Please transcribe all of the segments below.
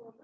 Halo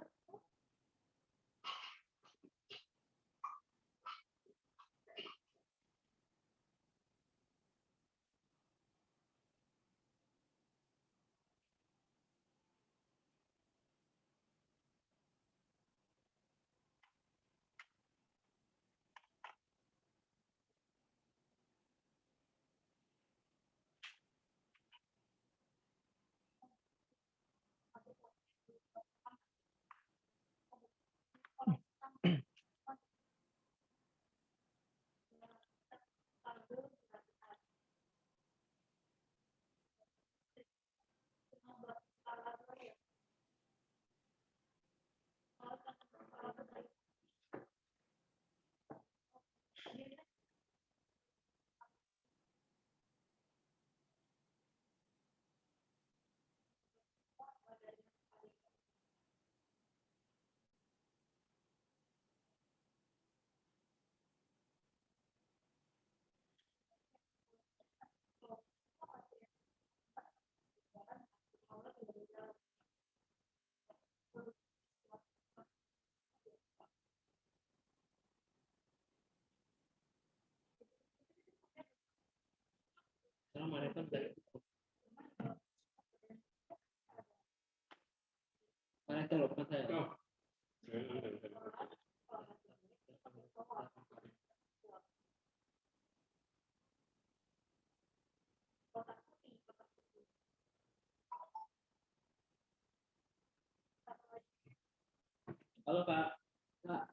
Kak, Kak,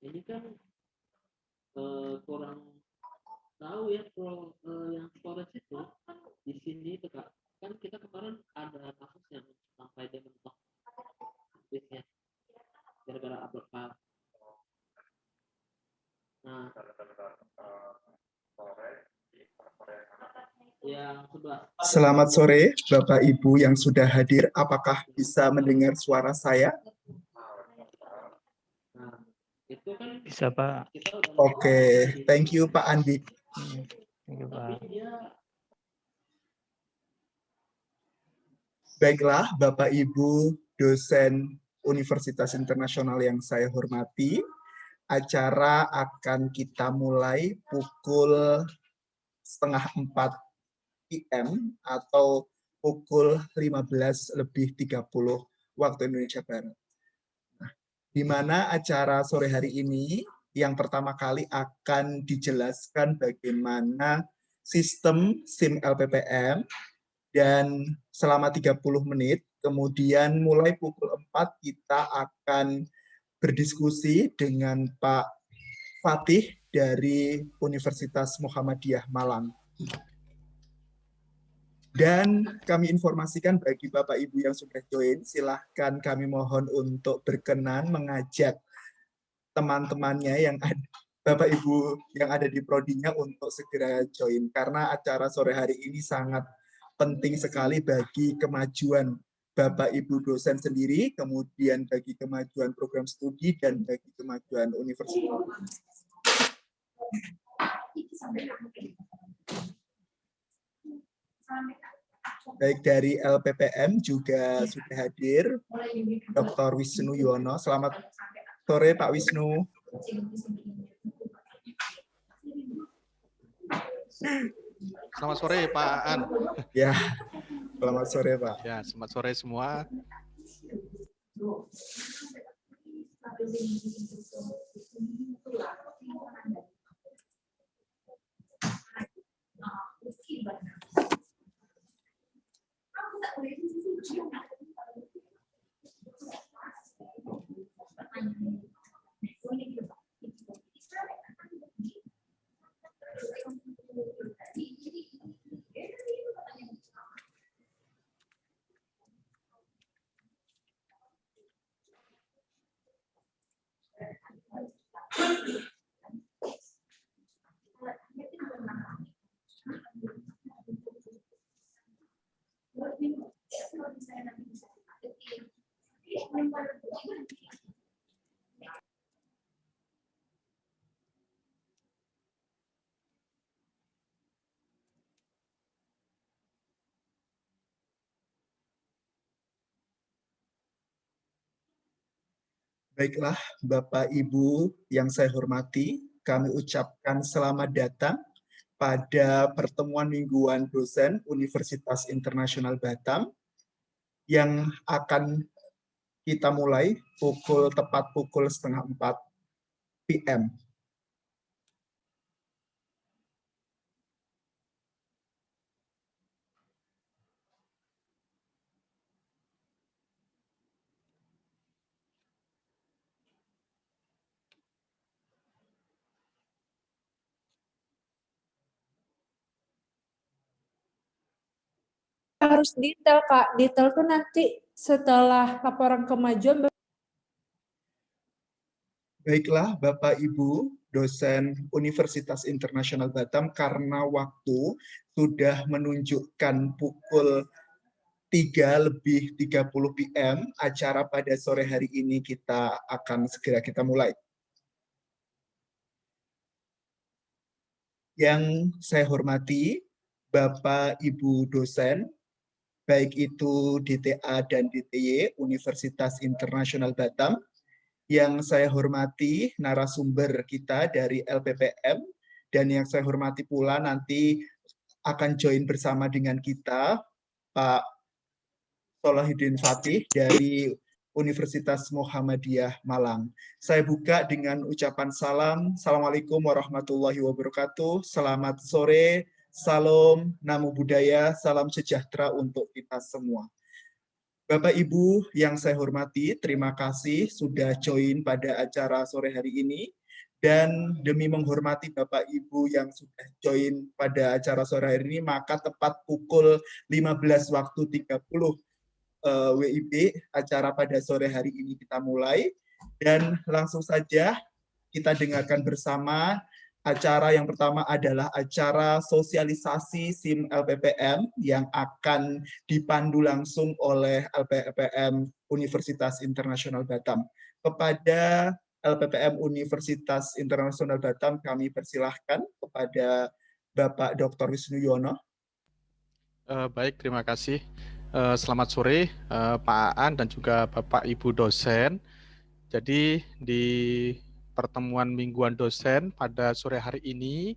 ini kan kurang tahu ya kalau yang storage itu di sini itu Kak, kan kita kemarin ada kasus yang sampai dia mentok disknya gara-gara upload file. Nah, yang sebelah. Selamat sore, Bapak Ibu yang sudah hadir. Apakah bisa mendengar suara saya? Nah, itu kan Bisa, Pak. Oke, thank you Pak Andi. Thank you, Pak. Baiklah, Bapak Ibu dosen Universitas Internasional yang saya hormati, acara akan kita mulai pukul 3:30 PM atau pukul 15:30 waktu Indonesia Barat. Nah, di mana acara sore hari ini yang pertama kali akan dijelaskan bagaimana sistem SIM LPPM dan selama 30 menit, kemudian mulai pukul 4 kita akan berdiskusi dengan Pak Fatih dari Universitas Muhammadiyah Malang. Dan kami informasikan bagi Bapak Ibu yang sudah join, silahkan kami mohon untuk berkenan mengajak teman-temannya yang ada, Bapak Ibu yang ada di prodinya untuk segera join. Karena acara sore hari ini sangat penting sekali bagi kemajuan Bapak Ibu dosen sendiri, kemudian bagi kemajuan program studi, dan bagi kemajuan universitas. Baik dari LPPM juga sudah hadir, Dr. Wisnu Yono. Selamat sore Pak Wisnu. Selamat sore Pak An. Ya, selamat sore Pak. Ya, selamat sore semua. Baiklah, Bapak Ibu yang saya hormati, kami ucapkan selamat datang pada pertemuan mingguan dosen Universitas Internasional Batam yang akan kita mulai tepat pukul setengah 4 PM. Harus detail, Kak. Detail tuh nanti setelah laporan kemajuan. Baiklah, Bapak Ibu, dosen Universitas Internasional Batam, karena waktu sudah menunjukkan pukul 3:30 PM, acara pada sore hari ini akan segera kita mulai. Yang saya hormati, Bapak Ibu dosen, baik itu DTA dan DTY Universitas Internasional Batam, yang saya hormati narasumber kita dari LPPM, dan yang saya hormati pula nanti akan join bersama dengan kita Pak Solahuddin Fatih dari Universitas Muhammadiyah Malang. Saya buka dengan ucapan salam. Assalamualaikum warahmatullahi wabarakatuh. Selamat sore, salam, namo buddhaya, salam sejahtera untuk kita semua. Bapak Ibu yang saya hormati, terima kasih sudah join pada acara sore hari ini. Dan demi menghormati Bapak Ibu yang sudah join pada acara sore hari ini, maka tepat pukul 15 waktu 30 WIB, acara pada sore hari ini kita mulai. Dan langsung saja kita dengarkan bersama. Acara yang pertama adalah acara sosialisasi SIM LPPM yang akan dipandu langsung oleh LPPM Universitas Internasional Batam. Kepada LPPM Universitas Internasional Batam, kami persilahkan kepada Bapak Dr. Wisnu Yono. Baik, terima kasih. Selamat sore Pak Aan dan juga Bapak Ibu dosen. Jadi di pertemuan mingguan dosen pada sore hari ini,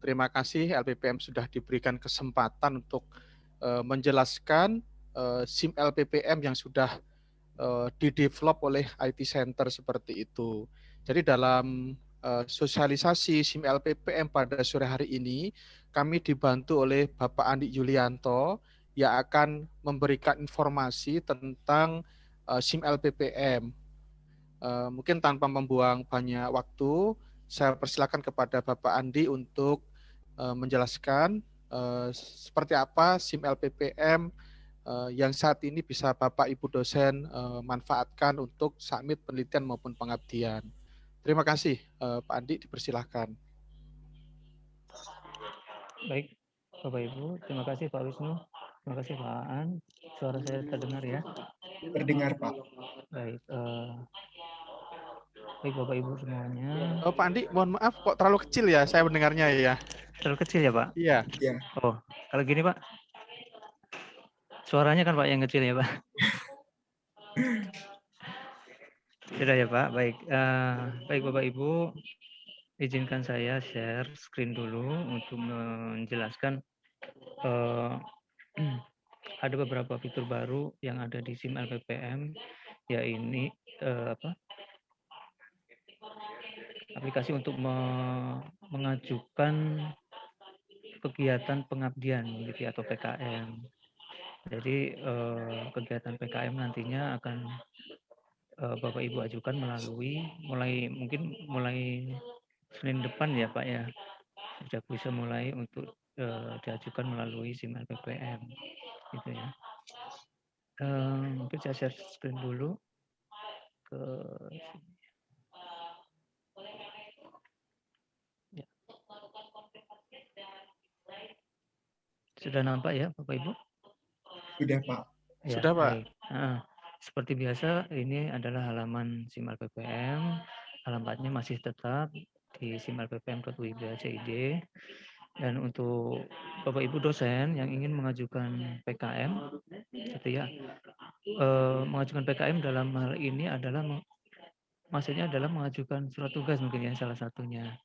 terima kasih LPPM sudah diberikan kesempatan untuk menjelaskan SIM LPPM yang sudah didevelop oleh IT Center seperti itu. Jadi dalam sosialisasi SIM LPPM pada sore hari ini, kami dibantu oleh Bapak Andi Yulianto yang akan memberikan informasi tentang SIM LPPM. Mungkin tanpa membuang banyak waktu, saya persilakan kepada Bapak Andi untuk menjelaskan seperti apa SIM LPPM yang saat ini bisa Bapak Ibu dosen manfaatkan untuk submit penelitian maupun pengabdian. Terima kasih Pak Andi, dipersilahkan. Baik, Bapak Ibu, terima kasih Pak Wisnu, terima kasih Pak Aan. Suara saya terdengar ya? Terdengar, Pak. Baik, baik Bapak Ibu semuanya. Pak Andi, mohon maaf kok terlalu kecil ya saya mendengarnya ya. Terlalu kecil ya Pak? Iya. Ya. Oh, kalau gini Pak, suaranya kan Pak yang kecil ya Pak? Sudah ya Pak, baik. Baik Bapak Ibu, izinkan saya share screen dulu untuk menjelaskan ada beberapa fitur baru yang ada di SIM LPPM, yaitu aplikasi untuk mengajukan kegiatan pengabdian gitu atau PKM. Jadi kegiatan PKM nantinya akan Bapak Ibu ajukan mungkin mulai Senin depan ya Pak ya, sudah bisa mulai untuk diajukan melalui SIM LPPM gitu ya. Mungkin saya share screen dulu ke ya. Sudah nampak ya Bapak Ibu? Sudah, Pak. Ya, Sudah, Pak. baik. Seperti biasa, ini adalah halaman SIM LPPM. Alamatnya masih tetap di simlppm.wib.cid. Dan untuk Bapak Ibu dosen yang ingin mengajukan PKM, gitu ya, mengajukan PKM dalam hal ini adalah maksudnya adalah mengajukan surat tugas mungkin ya salah satunya.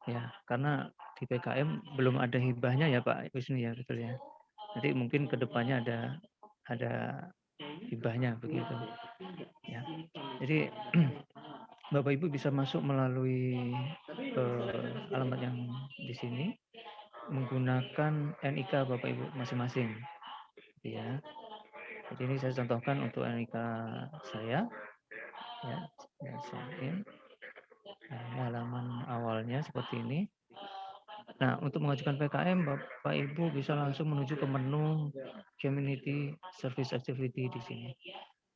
Ya, karena di PKM belum ada hibahnya ya Pak Wisnu ya, betul ya. Nanti mungkin ke depannya ada hibahnya begitu. Ya. Jadi Bapak Ibu bisa masuk melalui alamat yang di sini menggunakan NIK Bapak Ibu masing-masing. Ya. Jadi ini saya contohkan untuk NIK saya. Ya, saya nah, ini halaman awalnya seperti ini. Nah, untuk mengajukan PKM, Bapak Ibu bisa langsung menuju ke menu Community Service Activity di sini.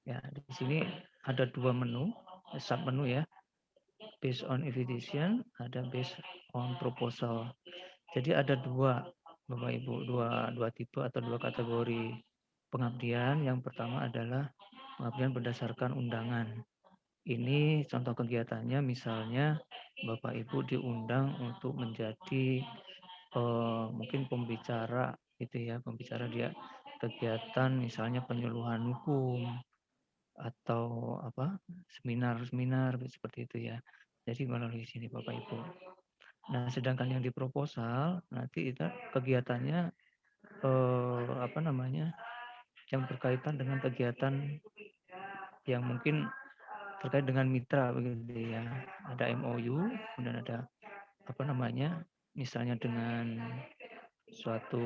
Ya, di sini ada dua menu, sub menu ya. Based on invitation, ada based on proposal. Jadi ada dua, Bapak Ibu, dua tipe atau dua kategori pengabdian. Yang pertama adalah pengabdian berdasarkan undangan. Ini contoh kegiatannya, misalnya Bapak Ibu diundang untuk menjadi mungkin pembicara gitu ya, pembicara dia kegiatan misalnya penyuluhan hukum atau apa seminar-seminar seperti itu ya. Jadi melalui sini Bapak Ibu. Nah, sedangkan yang di proposal nanti itu kegiatannya apa namanya yang berkaitan dengan kegiatan yang mungkin terkait dengan mitra begitu ya. Ada MOU, kemudian ada apa namanya misalnya dengan suatu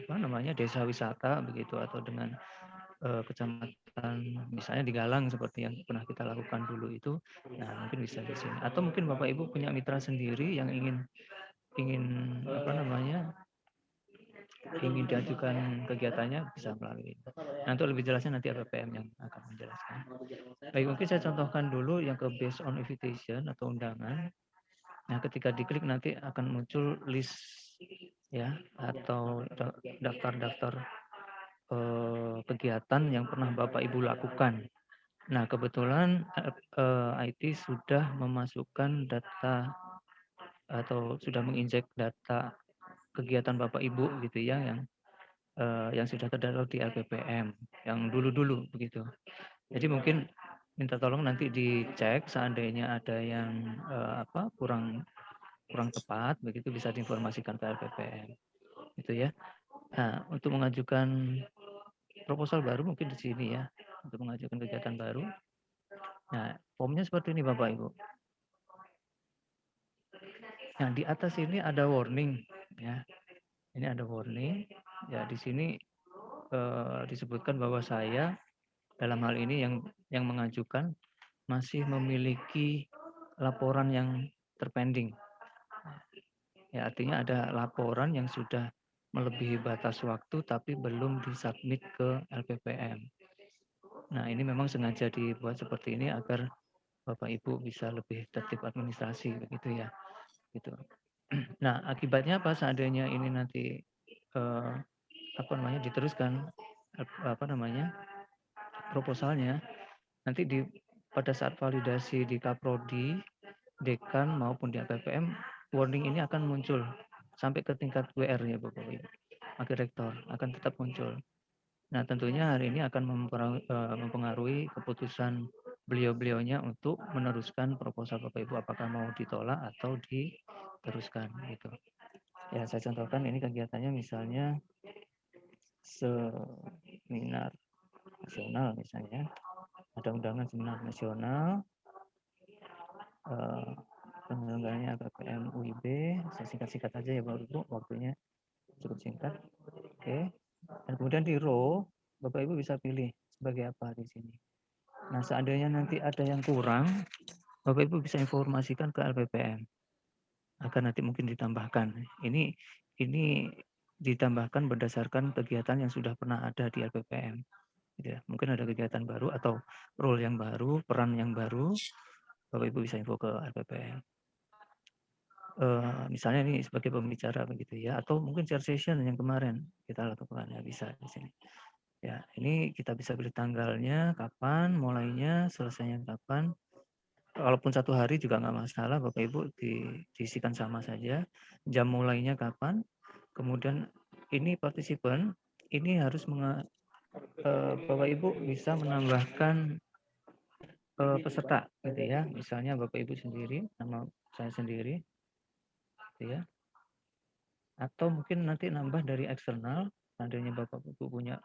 apa namanya desa wisata begitu atau dengan kecamatan misalnya di Galang seperti yang pernah kita lakukan dulu itu. Nah, mungkin bisa di sini atau mungkin Bapak Ibu punya mitra sendiri yang ingin apa namanya ingin diajukan kegiatannya bisa melalui. Nah, untuk lebih jelasnya nanti APPM yang akan menjelaskan. Baik, mungkin saya contohkan dulu yang ke based on invitation atau undangan. Nah, ketika diklik nanti akan muncul list ya atau daftar-daftar kegiatan yang pernah Bapak Ibu lakukan. Nah, kebetulan IT sudah memasukkan data atau sudah menginjek data kegiatan Bapak Ibu gitu ya yang sudah terdownload di LPPM yang dulu-dulu begitu. Jadi mungkin minta tolong nanti dicek seandainya ada yang apa kurang tepat begitu bisa diinformasikan ke LPPM. Gitu ya. Nah, untuk mengajukan proposal baru mungkin di sini ya untuk mengajukan kegiatan baru. Nah, formnya seperti ini Bapak Ibu. Nah, di atas ini ada warning ya. Ini ada warning. Ya, di sini disebutkan bahwa saya dalam hal ini yang mengajukan masih memiliki laporan yang terpending. Ya, artinya ada laporan yang sudah melebihi batas waktu tapi belum disubmit ke LPPM. Nah, ini memang sengaja dibuat seperti ini agar Bapak Ibu bisa lebih tertib administrasi begitu ya. Gitu. Nah, akibatnya apa seandainya ini nanti apa namanya diteruskan apa namanya proposalnya nanti pada saat validasi di Kaprodi, Dekan maupun di APPM warning ini akan muncul sampai ke tingkat WR ya Bapak Ibu. Wakil Rektor akan tetap muncul. Nah, tentunya hari ini akan mempengaruhi keputusan beliau-beliaunya untuk meneruskan proposal Bapak Ibu apakah mau ditolak atau diteruskan gitu. Ya, saya contohkan ini kegiatannya misalnya seminar nasional misalnya. Ada undangan seminar nasional penyelenggaranya APPM UIB, saya singkat-singkat aja ya Bapak Ibu, waktunya cukup singkat. Oke. Dan kemudian di row Bapak Ibu bisa pilih sebagai apa di sini. Nah, seandainya nanti ada yang kurang, Bapak Ibu bisa informasikan ke LPPM agar nanti mungkin ditambahkan. Ini ditambahkan berdasarkan kegiatan yang sudah pernah ada di LPPM. Ya, mungkin ada kegiatan baru atau role yang baru, peran yang baru, Bapak Ibu bisa info ke LPPM. Misalnya ini sebagai pembicara begitu ya, atau mungkin share session yang kemarin kita lakukan ya bisa di sini. Ya, ini kita bisa pilih tanggalnya, kapan, mulainya, selesainya kapan. Walaupun 1 hari juga nggak masalah, Bapak Ibu diisikan sama saja. Jam mulainya kapan, kemudian ini partisipan, ini harus Bapak Ibu bisa menambahkan peserta gitu ya. Misalnya Bapak Ibu sendiri, nama saya sendiri gitu ya. Atau mungkin nanti nambah dari eksternal, seandainya Bapak Ibu punya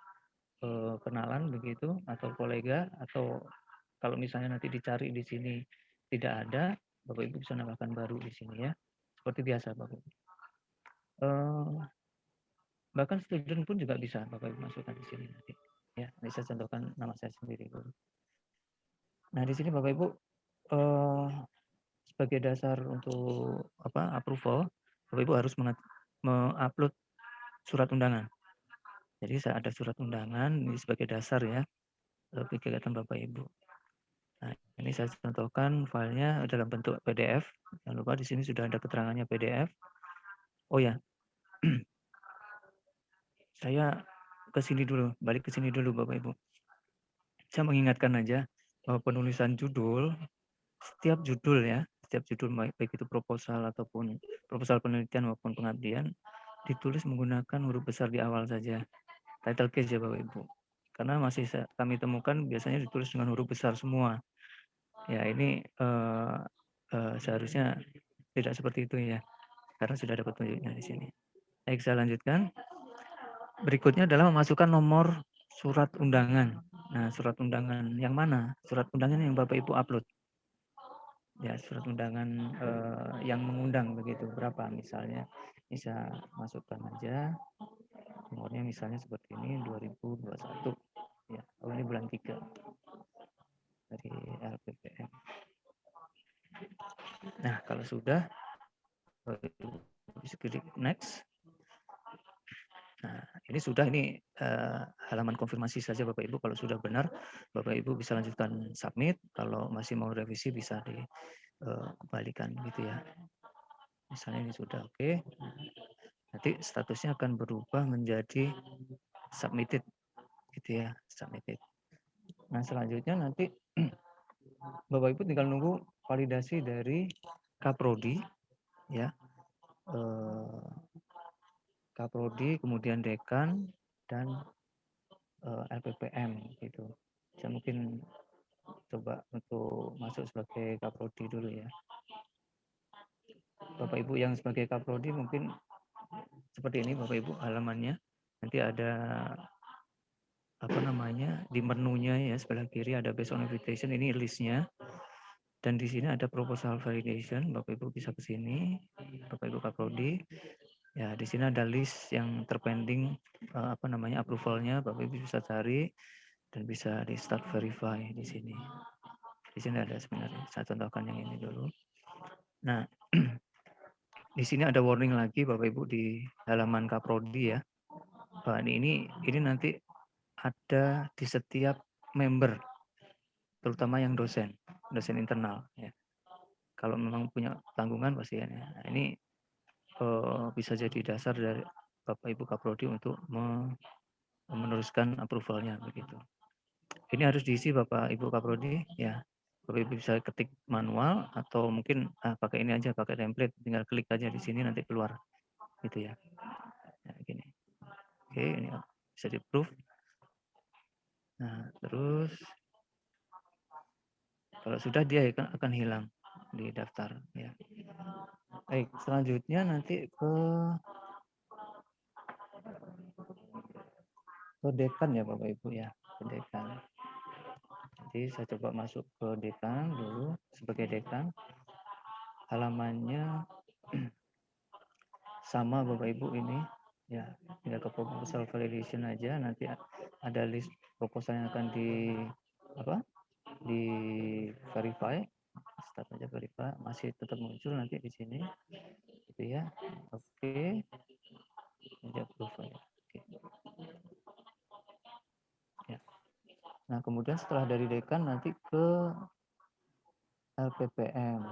kenalan begitu atau kolega, atau kalau misalnya nanti dicari di sini tidak ada, Bapak Ibu bisa nambahkan baru di sini ya. Seperti biasa Bapak Ibu. Bahkan student pun juga bisa Bapak Ibu masukkan di sini nanti. Ya, ini saya contohkan nama saya sendiri dulu. Nah, di sini Bapak Ibu sebagai dasar untuk approval, Bapak Ibu harus mengupload surat undangan. Jadi saya ada surat undangan ini sebagai dasar ya kegiatan Bapak Ibu. Nah, ini saya contohkan filenya dalam bentuk PDF. Jangan lupa di sini sudah ada keterangannya PDF. Oh ya, saya ke sini dulu, balik ke sini dulu Bapak Ibu. Saya mengingatkan aja bahwa penulisan judul, setiap judul ya, setiap judul baik itu proposal ataupun proposal penelitian maupun pengabdian, ditulis menggunakan huruf besar di awal saja. Title case ya Bapak Ibu. Karena masih kami temukan biasanya ditulis dengan huruf besar semua. Ya ini seharusnya tidak seperti itu ya. Karena sudah ada petunjuknya di sini. Baik, saya lanjutkan. Berikutnya adalah memasukkan nomor surat undangan. Nah, surat undangan yang mana? Surat undangan yang Bapak Ibu upload. Ya, surat undangan yang mengundang begitu. Berapa misalnya? Bisa masukkan aja. Nomornya misalnya seperti ini 2021. Ya, oh ini bulan 3 dari LPPM. Nah, kalau sudah bisa klik next. Nah, ini sudah halaman konfirmasi saja Bapak Ibu. Kalau sudah benar, Bapak Ibu bisa lanjutkan submit. Kalau masih mau revisi bisa dikembalikan gitu ya. Misalnya ini sudah oke. Nanti statusnya akan berubah menjadi submitted gitu ya, submitted. Nah, selanjutnya nanti Bapak Ibu tinggal nunggu validasi dari Kaprodi ya. Kaprodi, kemudian dekan dan LPPM gitu. Saya mungkin coba untuk masuk sebagai Kaprodi dulu ya. Bapak Ibu yang sebagai Kaprodi mungkin seperti ini Bapak Ibu halamannya. Nanti ada di menunya ya sebelah kiri ada based on invitation, ini listnya. Dan di sini ada proposal validation, Bapak Ibu bisa ke sini, Bapak Ibu Kaprodi. Ya, di sini ada list yang terpending approvalnya, Bapak Ibu bisa cari dan bisa di start verify di sini. Di sini ada sebenarnya. Saya contohkan yang ini dulu. Nah, di sini ada warning lagi Bapak Ibu di halaman Kaprodi ya. Bah, ini nanti ada di setiap member, terutama yang dosen internal ya. Kalau memang punya tanggungan pasti ya. Nah, ini bisa jadi dasar dari Bapak Ibu Kaprodi untuk meneruskan approvalnya begitu. Ini harus diisi Bapak Ibu Kaprodi ya. Bapak Ibu bisa ketik manual atau mungkin pakai ini aja, pakai template, tinggal klik aja di sini nanti keluar gitu ya. Nah, gini. Oke, ini bisa di approve. Nah, terus kalau sudah dia akan hilang di daftar ya. Baik, selanjutnya nanti ke dekan ya Bapak Ibu ya, ke dekan. Jadi saya coba masuk ke dekan dulu sebagai dekan. Halamannya sama Bapak Ibu ini ya, tinggal ke proposal validation aja, nanti ada list proposal yang akan di verify. Start aja verify, masih tetap muncul nanti di sini gitu ya. Oke. Jadi approve ya. Oke. Ya. Nah, kemudian setelah dari dekan nanti ke LPPM.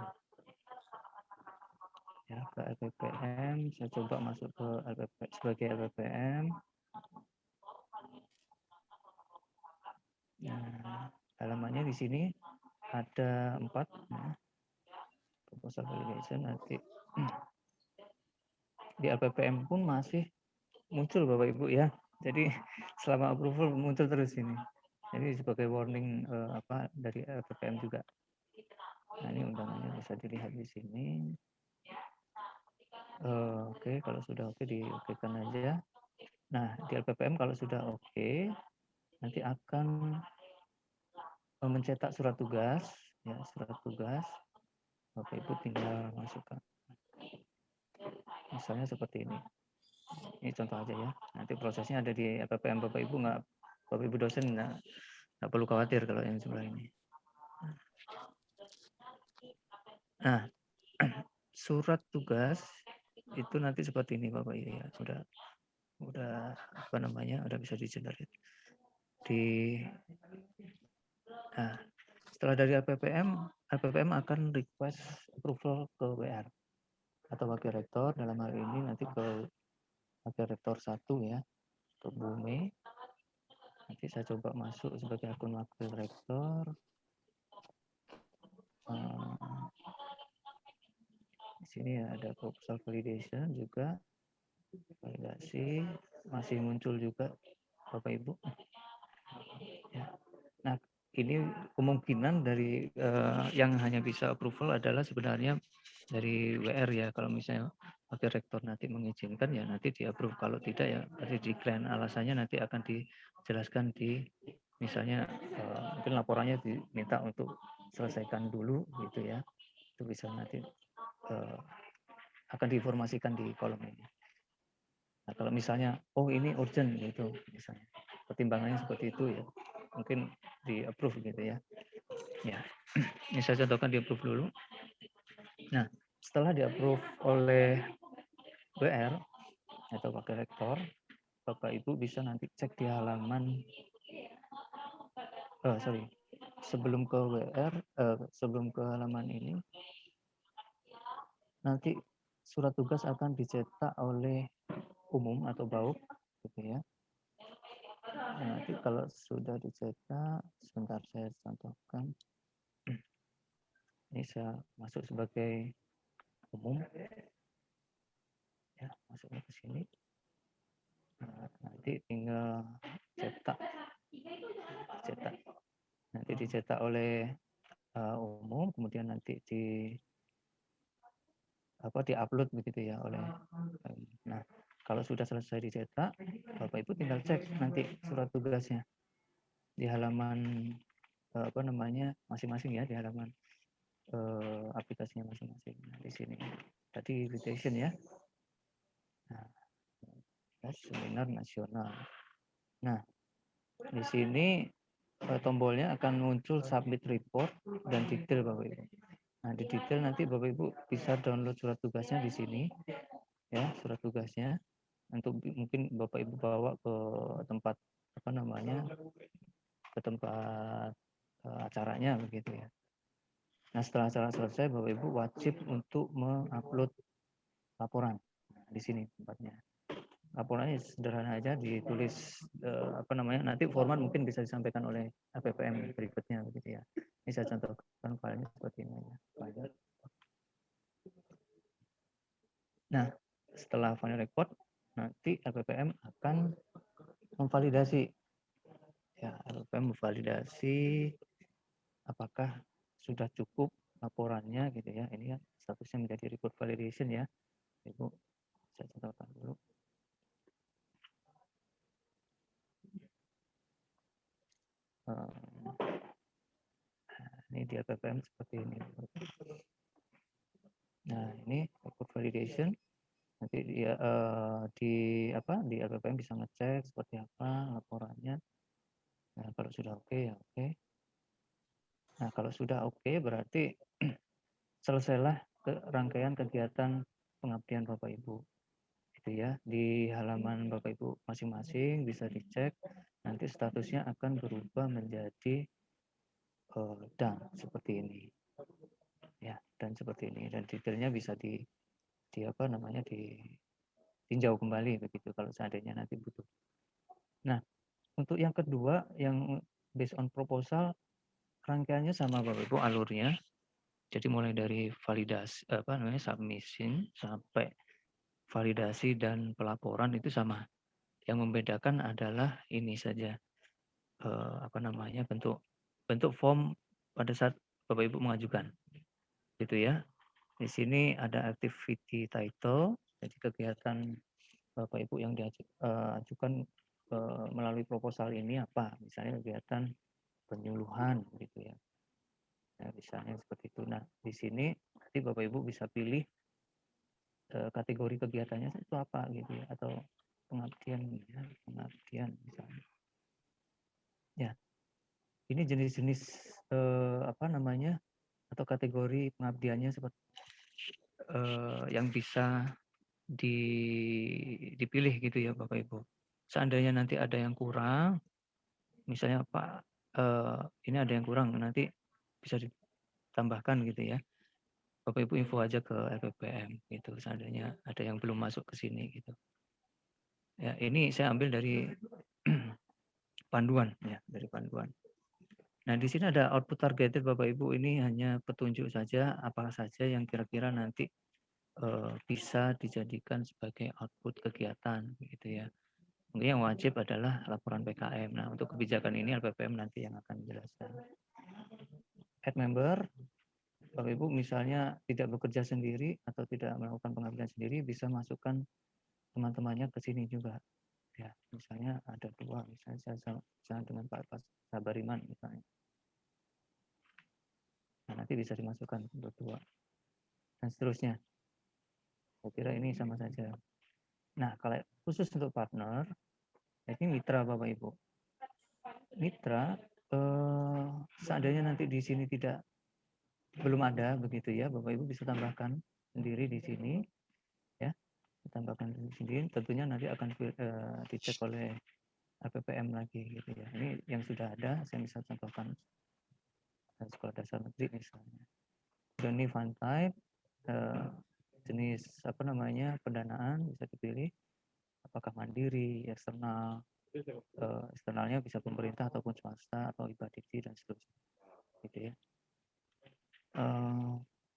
Ya, ke LPPM, saya coba masuk ke LPPM sebagai LPPM. Nah, halamannya di sini ada 4 ya. Proposal validation nanti di LPPM pun masih muncul Bapak Ibu ya. Jadi selama approval muncul terus ini. Jadi sebagai warning apa dari LPPM juga. Nah, ini undangannya bisa dilihat di sini. Oke, kalau sudah oke diokekan aja. Nah, di LPPM kalau sudah oke, nanti akan mencetak surat tugas, ya surat tugas. Bapak Ibu tinggal masukkan. Misalnya seperti ini. Ini contoh aja ya. Nanti prosesnya ada di LPPM. Bapak Ibu dosen nggak perlu khawatir kalau yang sebelah ini. Nah, surat tugas itu nanti seperti ini Bapak Ibu ya. Udah apa namanya? Udah bisa di-generate. Nah, setelah dari LPPM akan request approval ke WR atau wakil rektor, dalam hal ini nanti ke wakil rektor 1 ya, ke Bu Mei. Nanti saya coba masuk sebagai akun wakil rektor. Di sini ya ada proposal validation juga, validasi masih muncul juga Bapak Ibu. Ya. Nah, ini kemungkinan dari yang hanya bisa approval adalah sebenarnya dari WR ya. Kalau misalnya wakil rektor nanti mengizinkan ya nanti di approve, kalau tidak ya nanti decline. Alasannya nanti akan dijelaskan di misalnya mungkin laporannya diminta untuk selesaikan dulu gitu ya. Itu bisa nanti akan diinformasikan di kolom ini. Nah, kalau misalnya oh ini urgent gitu misalnya, pertimbangannya seperti itu ya, mungkin di approve gitu ya. Ya, ini saya contohkan di approve dulu. Nah, setelah di approve oleh WR atau wakil rektor, Bapak Ibu bisa nanti cek di halaman sebelum ke WR, sebelum ke halaman ini nanti surat tugas akan dicetak oleh umum atau BAUK gitu ya. Nah, nanti kalau sudah dicetak, sebentar saya contohkan. Ini saya masuk sebagai umum ya, masuknya ke sini. Nah, nanti tinggal cetak. Nanti dicetak oleh umum, kemudian nanti di-upload begitu ya oleh. Nah, kalau sudah selesai dicetak, Bapak Ibu tinggal cek nanti surat tugasnya di halaman masing-masing ya, di halaman aplikasinya masing-masing. Nah, di sini tadi invitation ya. Nah, seminar nasional. Nah, di sini tombolnya akan muncul submit report dan detail Bapak Ibu. Nah, di detail nanti Bapak Ibu bisa download surat tugasnya di sini ya, surat tugasnya untuk mungkin Bapak Ibu bawa ke tempat ke tempat acaranya begitu ya. Nah, setelah acara selesai Bapak Ibu wajib untuk mengupload laporan. Nah, di sini tempatnya. Laporannya sederhana aja, ditulis nanti format mungkin bisa disampaikan oleh LPPM berikutnya begitu ya. Ini saya contohkan filenya seperti ini ya. Nah, setelah final report nanti LPPM akan memvalidasi ya, LPPM memvalidasi apakah sudah cukup laporannya gitu ya. Ini ya statusnya menjadi report validation ya. Ibu saya contohkan dulu. Ini di LPPM seperti ini. Nah, ini report validation. Nanti dia di LPPM bisa ngecek seperti apa laporannya. Nah, kalau sudah oke ya oke. Nah, kalau sudah oke berarti selesailah rangkaian kegiatan pengabdian Bapak Ibu. Gitu ya. Di halaman Bapak Ibu masing-masing bisa dicek. Nanti statusnya akan berubah menjadi done seperti ini. Ya, dan seperti ini, dan detailnya bisa ditinjau kembali begitu kalau seandainya nanti butuh. Nah, untuk yang kedua yang based on proposal, rangkaiannya sama Bapak Ibu alurnya. Jadi mulai dari validasi submission sampai validasi dan pelaporan itu sama. Yang membedakan adalah ini saja. apa namanya, bentuk form pada saat Bapak Ibu mengajukan, gitu ya. Di sini ada activity title, jadi kegiatan Bapak Ibu yang diajukan melalui proposal ini apa, misalnya kegiatan penyuluhan, gitu ya. Nah, misalnya seperti itu. Nah, di sini nanti Bapak Ibu bisa pilih kategori kegiatannya itu apa, gitu ya, atau pengabdian, ya, pengabdian misalnya. Ya, ini jenis-jenis apa namanya, atau kategori pengabdiannya seperti yang bisa dipilih gitu ya Bapak Ibu. Seandainya nanti ada yang kurang, misalnya Pak, ini ada yang kurang, nanti bisa ditambahkan gitu ya. Bapak Ibu info aja ke LPPM gitu. Seandainya ada yang belum masuk ke sini gitu. Ya, ini saya ambil dari panduan ya, dari panduan. Nah, di sini ada output targeted Bapak Ibu, ini hanya petunjuk saja apa saja yang kira-kira nanti bisa dijadikan sebagai output kegiatan gitu ya. Mungkin yang wajib adalah laporan PKM. Nah, untuk kebijakan ini LPPM nanti yang akan menjelaskan. Add member, Bapak Ibu misalnya tidak bekerja sendiri atau tidak melakukan pengabdian sendiri, bisa masukkan teman-temannya ke sini juga. Ya, misalnya ada dua, misalnya saya dengan Pak Sabariman misalnya. Nah, nanti bisa dimasukkan berdua dan seterusnya. Saya kira ini sama saja. Nah, kalau khusus untuk partner, ini mitra Bapak Ibu. Mitra, seandainya nanti di sini belum ada begitu ya, Bapak Ibu bisa tambahkan sendiri di sini, ya, ditambahkan di sini. Tentunya nanti akan dicek oleh LPPM lagi gitu ya. Ini yang sudah ada, saya bisa contohkan sekolah dasar negeri misalnya. Dan ini fund type, jenis apa namanya pendanaan bisa dipilih, apakah mandiri, eksternal, eksternalnya bisa pemerintah ataupun swasta atau IBADITI dan seterusnya, gitu ya.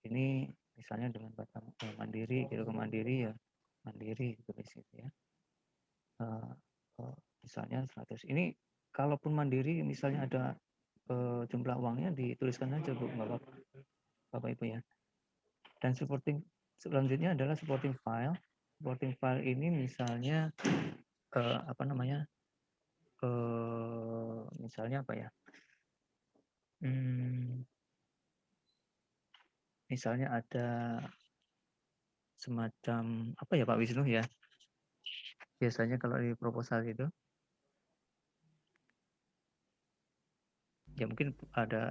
Ini misalnya dengan batang mandiri, gitu ke mandiri ya mandiri tulis gitu ya. Misalnya 100. Ini kalaupun mandiri misalnya ada jumlah uangnya dituliskan aja Bu, Bapak Ibu ya. Dan selanjutnya adalah supporting file. Supporting file ini misalnya apa namanya? Misalnya apa ya? Misalnya ada semacam apa ya Pak Wisnu ya? Biasanya kalau di proposal itu ya mungkin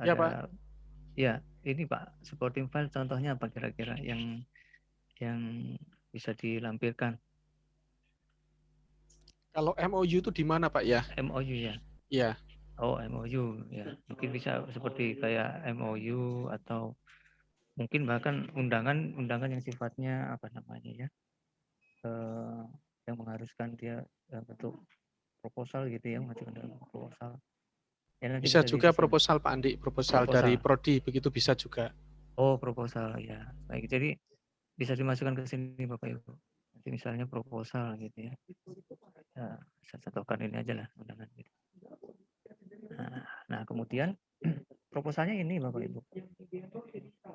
Ya, Pak. Ya, ini Pak, supporting file contohnya apa kira-kira yang bisa dilampirkan? Kalau MOU itu di mana, Pak ya? MOU ya? Iya. Oh, MOU ya. Mungkin bisa seperti kayak MOU atau mungkin bahkan undangan yang sifatnya apa namanya ya? Yang mengharuskan dia bentuk proposal gitu ya, mengajukan dalam proposal. Ya, nanti Bisa bisa juga didesain. proposal Pak Andi, proposal dari prodi, begitu bisa juga. Oh, proposal ya. Baik, jadi bisa dimasukkan ke sini Bapak Ibu. Nanti misalnya proposal gitu ya. Saya contohkan ini aja lah undangan gitu. Nah, kemudian proposalnya ini Bapak Ibu.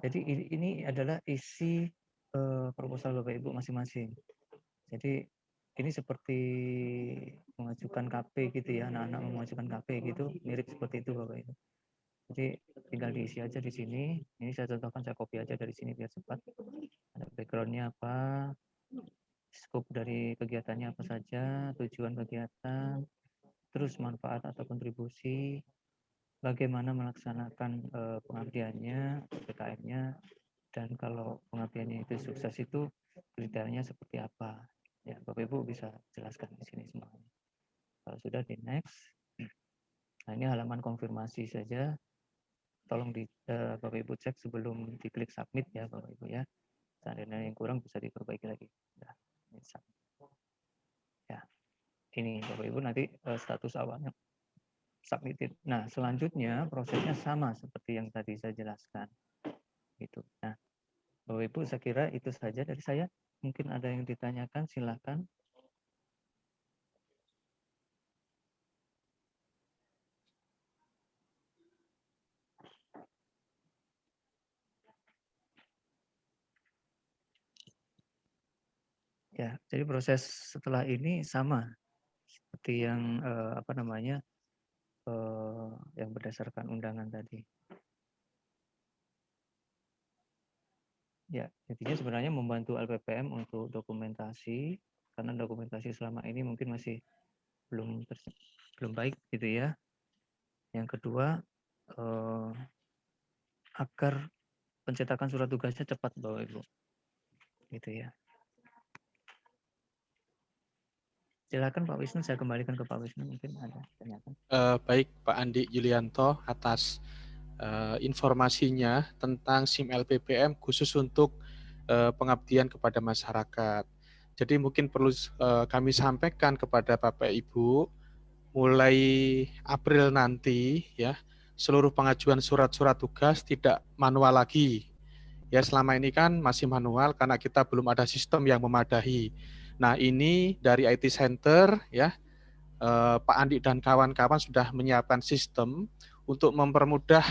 Jadi ini adalah isi proposal Bapak Ibu masing-masing. Jadi ini seperti mengajukan KP gitu ya, anak-anak mengajukan KP gitu, mirip seperti itu Bapak Ibu. Jadi tinggal diisi aja di sini. Ini saya contohkan, saya copy aja dari sini biar cepat. Ada backgroundnya apa, skop dari kegiatannya apa saja, tujuan kegiatan, terus manfaat atau kontribusi, bagaimana melaksanakan pengabdiannya, PKM-nya, dan kalau pengabdiannya itu sukses itu kriterianya seperti apa. Ya, Bapak Ibu bisa jelaskan di sini semuanya. Kalau sudah di next. Nah, ini halaman konfirmasi saja. Tolong Bapak Ibu cek sebelum diklik submit ya Bapak Ibu ya. Seandainya yang kurang bisa diperbaiki lagi. Nah, ini submit. Ya, ini Bapak Ibu nanti status awalnya submitted. Nah, selanjutnya prosesnya sama seperti yang tadi saya jelaskan. Gitu. Nah, Bapak Ibu saya kira itu saja dari saya. Mungkin ada yang ditanyakan, silakan. Ya, jadi proses setelah ini sama seperti yang apa namanya yang berdasarkan undangan tadi. Ya, intinya sebenarnya membantu LPPM untuk dokumentasi karena dokumentasi selama ini mungkin masih belum baik gitu ya. Yang kedua agar pencetakan surat tugasnya cepat Bapak Ibu. Gitu ya. Silakan Pak Wisnu, saya kembalikan ke Pak Wisnu, mungkin ada pernyataan. Baik Pak Andi Yulianto atas informasinya tentang SIM LPPM khusus untuk pengabdian kepada masyarakat. Jadi mungkin perlu kami sampaikan kepada Bapak Ibu, mulai April nanti ya, seluruh pengajuan surat-surat tugas tidak manual lagi. Ya, selama ini kan masih manual karena kita belum ada sistem yang memadai. Nah, ini dari IT Center ya, Pak Andi dan kawan-kawan sudah menyiapkan sistem untuk mempermudah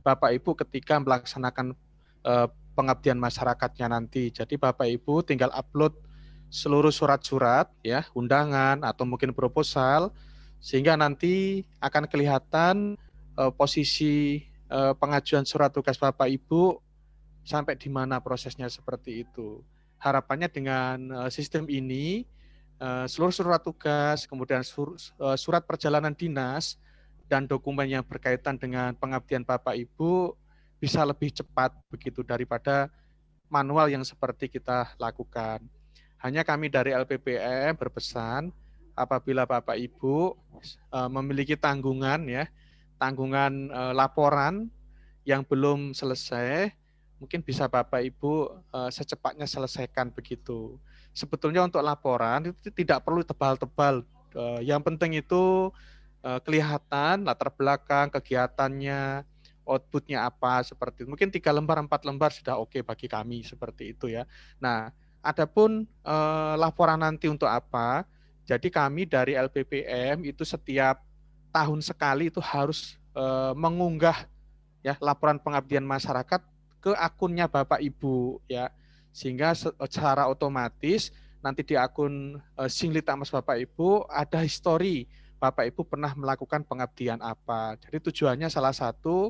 Bapak Ibu ketika melaksanakan pengabdian masyarakatnya nanti. Jadi Bapak Ibu tinggal upload seluruh surat-surat ya, undangan atau mungkin proposal, sehingga nanti akan kelihatan posisi pengajuan surat tugas Bapak Ibu sampai di mana prosesnya seperti itu. Harapannya dengan sistem ini seluruh surat tugas, kemudian surat perjalanan dinas dan dokumen yang berkaitan dengan pengabdian Bapak Ibu bisa lebih cepat begitu daripada manual yang seperti kita lakukan. Hanya kami dari LPPM berpesan apabila Bapak Ibu memiliki tanggungan ya, tanggungan laporan yang belum selesai, mungkin bisa Bapak Ibu secepatnya selesaikan begitu. Sebetulnya untuk laporan itu tidak perlu tebal-tebal. Yang penting itu kelihatan latar belakang kegiatannya, outputnya apa seperti itu. Mungkin 3 lembar, 4 lembar sudah oke bagi kami seperti itu ya. Nah, adapun laporan nanti untuk apa? Jadi kami dari LPPM itu setiap tahun sekali itu harus mengunggah ya laporan pengabdian masyarakat ke akunnya Bapak Ibu ya, sehingga secara otomatis nanti di akun Singlitamas Bapak Ibu ada histori Bapak Ibu pernah melakukan pengabdian apa. Jadi tujuannya salah satu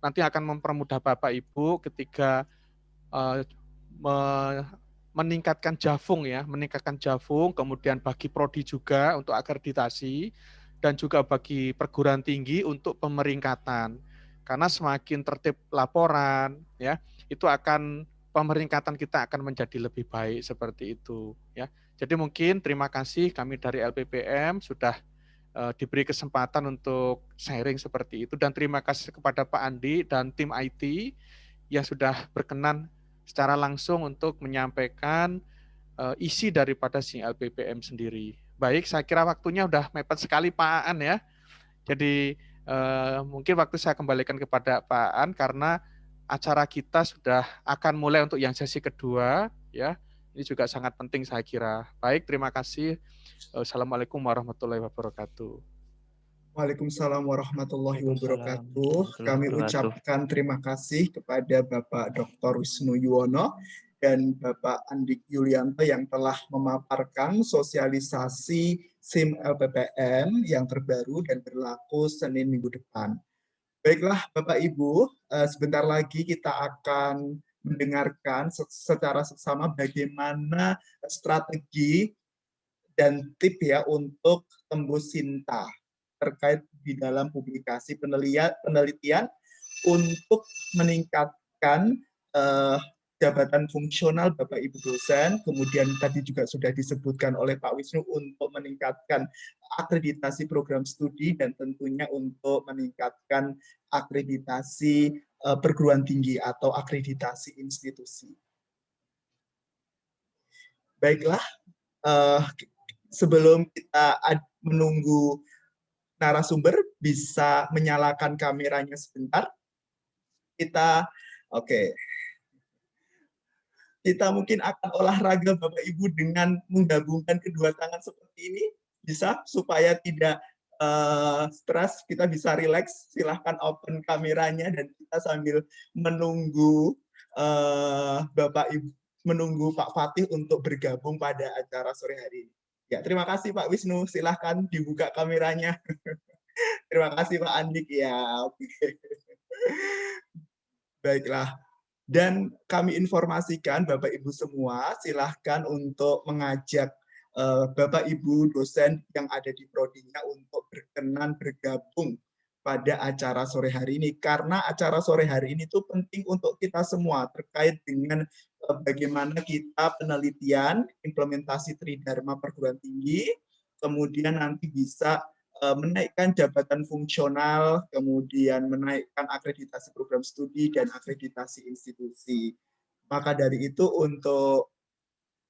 nanti akan mempermudah Bapak Ibu ketika meningkatkan Javung ya, meningkatkan Javung, kemudian bagi prodi juga untuk akreditasi dan juga bagi perguruan tinggi untuk pemeringkatan. Karena semakin tertib laporan ya, itu akan pemeringkatan kita akan menjadi lebih baik seperti itu ya. Jadi mungkin terima kasih kami dari LPPM sudah diberi kesempatan untuk sharing seperti itu, dan terima kasih kepada Pak Andi dan tim IT yang sudah berkenan secara langsung untuk menyampaikan isi daripada SIM LPPM sendiri. Baik, saya kira waktunya udah mepet sekali Pak Aan ya. Jadi mungkin waktu saya kembalikan kepada Pak Aan karena acara kita sudah akan mulai untuk yang sesi kedua ya. Ini juga sangat penting saya kira. Baik, terima kasih. Assalamualaikum warahmatullahi wabarakatuh. Waalaikumsalam warahmatullahi wabarakatuh. Waalaikumsalam Kami warahmatullahi wabarakatuh. ucapkan terima kasih kepada Bapak Dr. Wisnu Yuwono dan Bapak Andik Yulianto yang telah memaparkan sosialisasi SIM LPPM yang terbaru dan berlaku Senin minggu depan. Baiklah Bapak Ibu, sebentar lagi kita akan mendengarkan secara seksama bagaimana strategi dan tip ya untuk tembus Sinta terkait di dalam publikasi penelitian untuk meningkatkan jabatan fungsional Bapak Ibu dosen, kemudian tadi juga sudah disebutkan oleh Pak Wisnu untuk meningkatkan akreditasi program studi dan tentunya untuk meningkatkan akreditasi perguruan tinggi atau akreditasi institusi. Baiklah, sebelum kita menunggu narasumber bisa menyalakan kameranya sebentar, kita mungkin akan olahraga Bapak Ibu dengan menggabungkan kedua tangan seperti ini, bisa supaya tidak stres, kita bisa rileks. Silahkan open kameranya dan kita sambil menunggu Bapak Ibu menunggu Pak Fatih untuk bergabung pada acara sore hari ini. Ya, terima kasih Pak Wisnu. Silahkan dibuka kameranya. Terima kasih Pak Andik. Ya, oke. Baiklah. Dan kami informasikan Bapak Ibu semua, silahkan untuk mengajak Bapak Ibu dosen yang ada di prodinya untuk berkenan bergabung pada acara sore hari ini. Karena acara sore hari ini itu penting untuk kita semua terkait dengan bagaimana kita penelitian, implementasi Tridharma perguruan tinggi, kemudian nanti bisa menaikkan jabatan fungsional, kemudian menaikkan akreditasi program studi dan akreditasi institusi. Maka dari itu untuk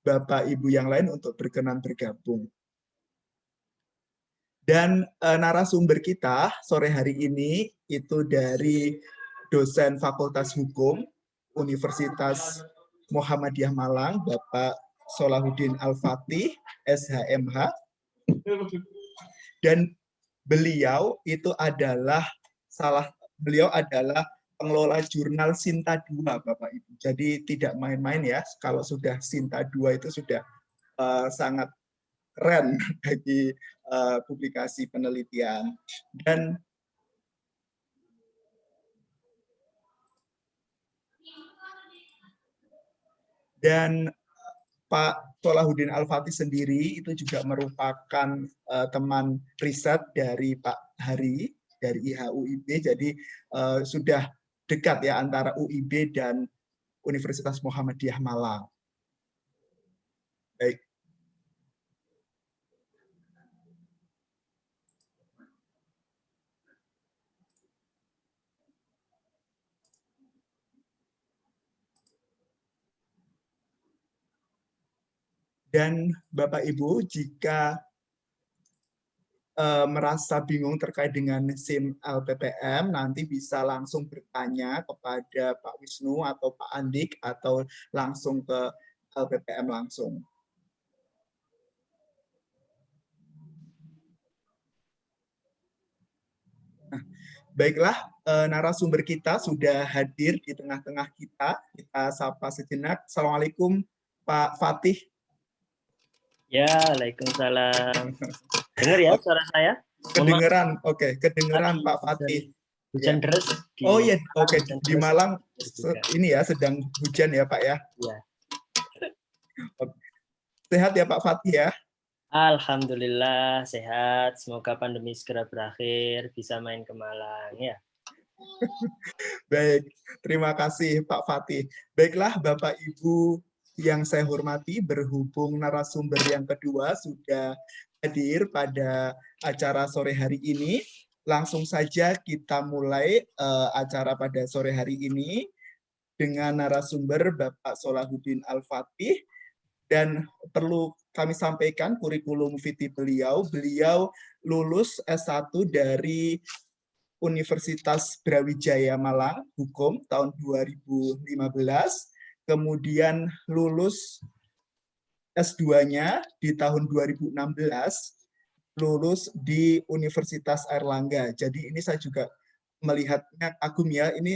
Bapak Ibu yang lain untuk berkenan bergabung. Dan narasumber kita sore hari ini itu dari dosen Fakultas Hukum Universitas Muhammadiyah Malang, Bapak Solahuddin Al-Fatih, SHMH. Dan beliau adalah pengelola jurnal Sinta 2, Bapak Ibu. Jadi tidak main-main ya, kalau sudah Sinta 2 itu sudah sangat keren bagi publikasi penelitian. Dan Pak Solahuddin Al-Fatih sendiri itu juga merupakan teman riset dari Pak Hari dari IHUIB, jadi sudah dekat ya antara UIB dan Universitas Muhammadiyah Malang. Baik. Dan Bapak Ibu, jika merasa bingung terkait dengan SIM LPPM, nanti bisa langsung bertanya kepada Pak Wisnu atau Pak Andik, atau langsung ke LPPM langsung. Nah, baiklah, narasumber kita sudah hadir di tengah-tengah kita. Kita sapa sejenak. Assalamualaikum, Pak Fatih. Ya, waalaikumsalam. Dengar ya suara saya? Kedengeran, oke, kedengeran Pak Fatih. Hujan deras. Oh iya, oke, di Malang ini ya sedang hujan ya Pak ya. Iya. Sehat ya Pak Fatih ya. Alhamdulillah sehat. Semoga pandemi segera berakhir, bisa main ke Malang ya. Baik, terima kasih Pak Fatih. Baiklah Bapak Ibu yang saya hormati, berhubung narasumber yang kedua sudah hadir pada acara sore hari ini, langsung saja kita mulai acara pada sore hari ini dengan narasumber Bapak Solahuddin Al-Fatih. Dan perlu kami sampaikan kurikulum vitae beliau lulus S1 dari Universitas Brawijaya Malang, Hukum tahun 2015, kemudian lulus S2-nya di tahun 2016, lulus di Universitas Airlangga. Jadi ini saya juga melihatnya kagum ya, ini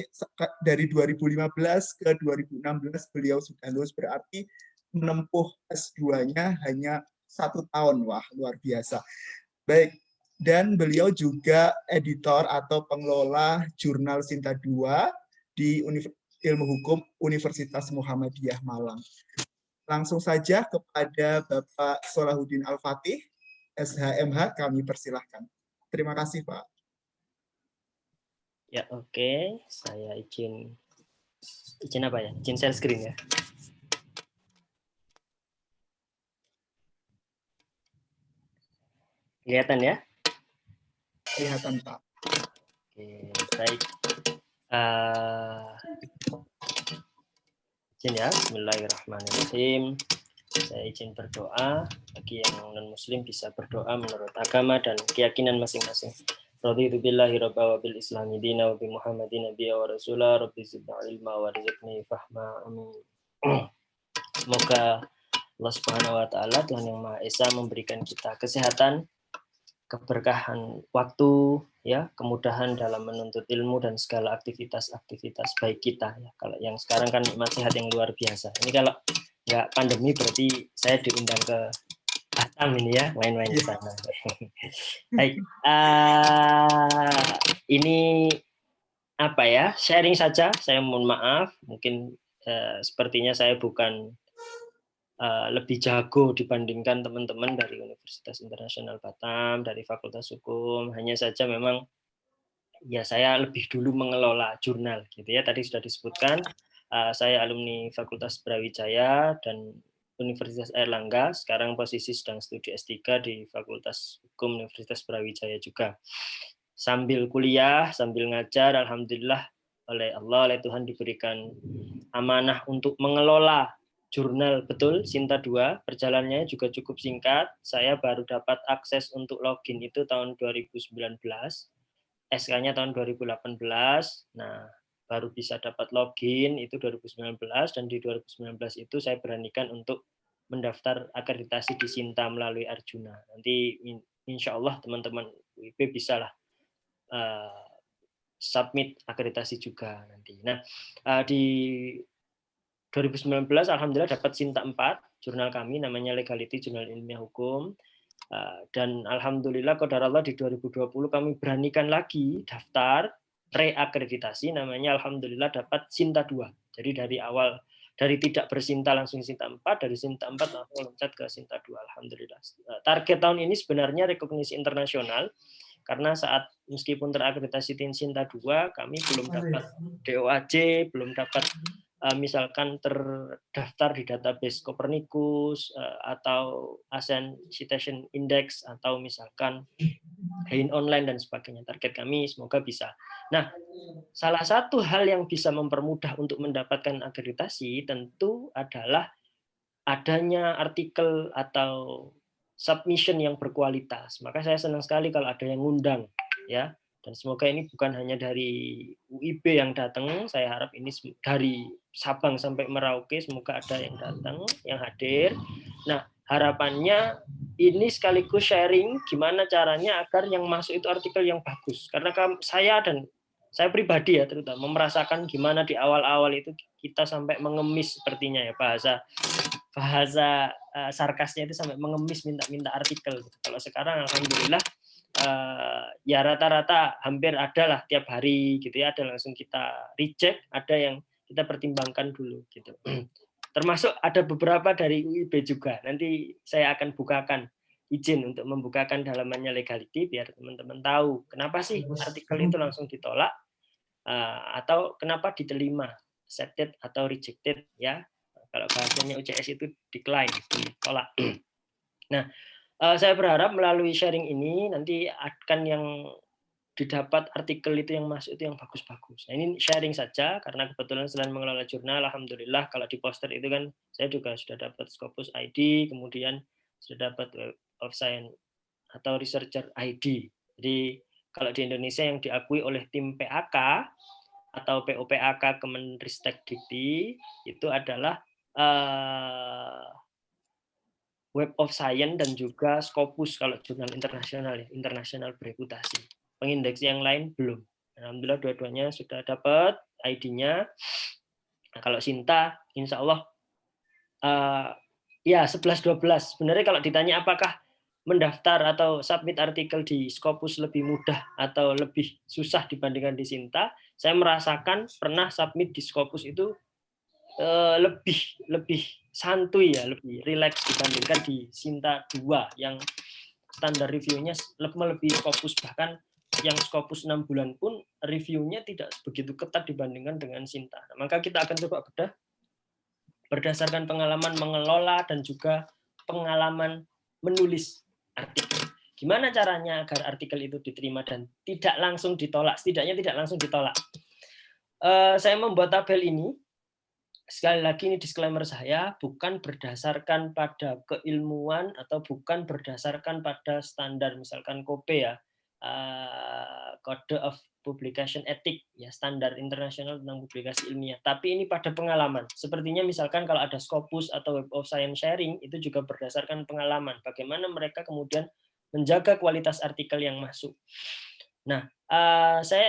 dari 2015 ke 2016 beliau sudah lulus, berarti menempuh S2-nya hanya 1 tahun. Wah, luar biasa. Baik, dan beliau juga editor atau pengelola jurnal Sinta 2 di Ilmu Hukum Universitas Muhammadiyah Malang. Langsung saja kepada Bapak Solahuddin Al-Fatih, SHMH, kami persilahkan. Terima kasih, Pak. Ya, oke. Saya izin apa ya? Izin share screen ya. Kelihatan ya? Kelihatan, Pak. Oke, baik. Izin ya, bismillahirrahmanirrahim. Saya izin berdoa, bagi yang non-muslim bisa berdoa menurut agama dan keyakinan masing-masing. Raditu billahi rabba wa bil islami dina wa bi muhammadin nabiyya wa rasulah rabbi zidna ilma wa rizqni fahma, amin. Semoga Allah Subhanahu wa taala, Tuhan yang Maha Esa, memberikan kita kesehatan, keberkahan waktu, ya, kemudahan dalam menuntut ilmu dan segala aktivitas baik kita ya. Kalau yang sekarang kan nikmat sehat yang luar biasa. Ini kalau nggak pandemi berarti saya diundang ke Batam ini ya, main-main ke sana. Baik, ini apa ya, sharing saja. Saya mohon maaf, mungkin sepertinya saya bukan lebih jago dibandingkan teman-teman dari Universitas Internasional Batam, dari Fakultas Hukum. Hanya saja memang ya saya lebih dulu mengelola jurnal gitu ya. Tadi sudah disebutkan saya alumni Fakultas Brawijaya dan Universitas Airlangga. Sekarang posisi sedang studi S3 di Fakultas Hukum Universitas Brawijaya juga. Sambil kuliah, sambil ngajar, alhamdulillah oleh Allah, oleh Tuhan diberikan amanah untuk mengelola jurnal betul Sinta 2. Perjalanannya juga cukup singkat. Saya baru dapat akses untuk login itu tahun 2019. SK-nya tahun 2018. Nah, baru bisa dapat login itu 2019, dan di 2019 itu saya beranikan untuk mendaftar akreditasi di Sinta melalui Arjuna. Nanti insya Allah teman-teman UIB bisa lah submit akreditasi juga nanti. Nah, di 2019 alhamdulillah dapat Sinta 4, jurnal kami namanya Legality Jurnal Ilmiah Hukum. Dan alhamdulillah qadarullah di 2020 kami beranikan lagi daftar reakreditasi, namanya alhamdulillah dapat Sinta 2. Jadi dari awal, dari tidak bersinta langsung Sinta 4, dari Sinta 4 langsung loncat ke Sinta 2, alhamdulillah. Target tahun ini sebenarnya rekognisi internasional, karena saat meskipun terakreditasi Sinta 2, kami belum dapat DOAJ, belum dapat misalkan terdaftar di database Copernicus atau ASEAN Citation Index atau misalkan Hein Online dan sebagainya. Target kami semoga bisa. Nah, salah satu hal yang bisa mempermudah untuk mendapatkan akreditasi tentu adalah adanya artikel atau submission yang berkualitas. Maka saya senang sekali kalau ada yang ngundang, ya. Dan semoga ini bukan hanya dari UIB yang datang, saya harap ini dari Sabang sampai Merauke, semoga ada yang datang, yang hadir. Nah, harapannya ini sekaligus sharing gimana caranya agar yang masuk itu artikel yang bagus. Karena saya pribadi ya terutama merasakan gimana di awal-awal itu kita sampai mengemis sepertinya ya, bahasa sarkasnya itu sampai mengemis minta artikel. Kalau sekarang alhamdulillah ya rata-rata hampir ada lah tiap hari gitu ya, ada langsung kita reject, ada yang kita pertimbangkan dulu gitu. Termasuk ada beberapa dari UIB juga. Nanti saya akan bukakan izin untuk membukakan dalamannya Legality biar teman-teman tahu kenapa sih artikel itu langsung ditolak atau kenapa diterima, accepted atau rejected ya. Kalau bahasanya UCS itu decline, ditolak. Nah, saya berharap melalui sharing ini nanti akan yang didapat artikel itu yang masuk itu yang bagus-bagus. Nah, ini sharing saja karena kebetulan selain mengelola jurnal, alhamdulillah kalau di poster itu kan saya juga sudah dapat Scopus ID, kemudian sudah dapat Web of Science atau Researcher ID. Jadi kalau di Indonesia yang diakui oleh tim PAK atau POPAK Kemenristek Dikti itu adalah Web of Science dan juga Scopus kalau jurnal internasional ya, internasional bereputasi. Pengindeks yang lain belum. Alhamdulillah dua-duanya sudah dapat ID-nya. Nah, kalau Sinta, insya Allah ya 11-12. Sebenarnya kalau ditanya apakah mendaftar atau submit artikel di Scopus lebih mudah atau lebih susah dibandingkan di Sinta, saya merasakan pernah submit di Scopus itu lebih santuy ya, lebih rileks dibandingkan di Sinta 2 yang standar reviewnya lebih Scopus, bahkan yang Scopus 6 bulan pun reviewnya tidak begitu ketat dibandingkan dengan Sinta. Nah, maka kita akan coba bedah berdasarkan pengalaman mengelola dan juga pengalaman menulis artikel. Gimana caranya agar artikel itu diterima dan tidak langsung ditolak, setidaknya tidak langsung ditolak. Saya membuat tabel ini. Sekali lagi ini disclaimer saya, bukan berdasarkan pada keilmuan atau bukan berdasarkan pada standar misalkan KOP ya, Code of Publication Ethics ya, standar internasional tentang publikasi ilmiah. Tapi ini pada pengalaman. Sepertinya misalkan kalau ada Scopus atau Web of Science Sharing itu juga berdasarkan pengalaman. Bagaimana mereka kemudian menjaga kualitas artikel yang masuk. Nah,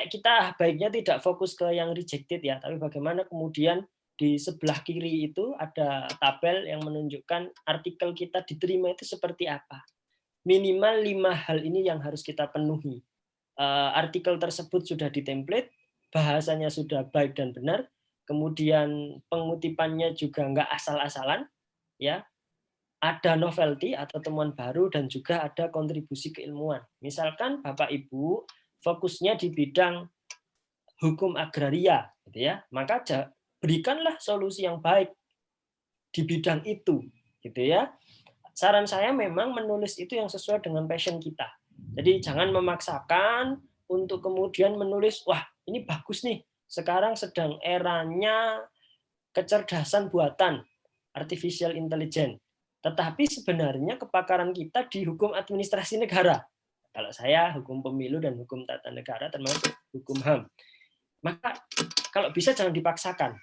kita baiknya tidak fokus ke yang rejected ya, tapi bagaimana kemudian di sebelah kiri itu ada tabel yang menunjukkan artikel kita diterima itu seperti apa. Minimal 5 hal ini yang harus kita penuhi. Artikel tersebut sudah ditemplate, bahasanya sudah baik dan benar, kemudian pengutipannya juga nggak asal-asalan, ya. Ada novelty atau temuan baru dan juga ada kontribusi keilmuan. Misalkan Bapak Ibu fokusnya di bidang hukum agraria, gitu ya, maka berikanlah solusi yang baik di bidang itu, gitu ya. Saran saya memang menulis itu yang sesuai dengan passion kita. Jadi jangan memaksakan untuk kemudian menulis, wah ini bagus nih, sekarang sedang eranya kecerdasan buatan, artificial intelligence. Tetapi sebenarnya kepakaran kita di hukum administrasi negara. Kalau saya hukum pemilu dan hukum tata negara termasuk hukum HAM. Maka kalau bisa jangan dipaksakan.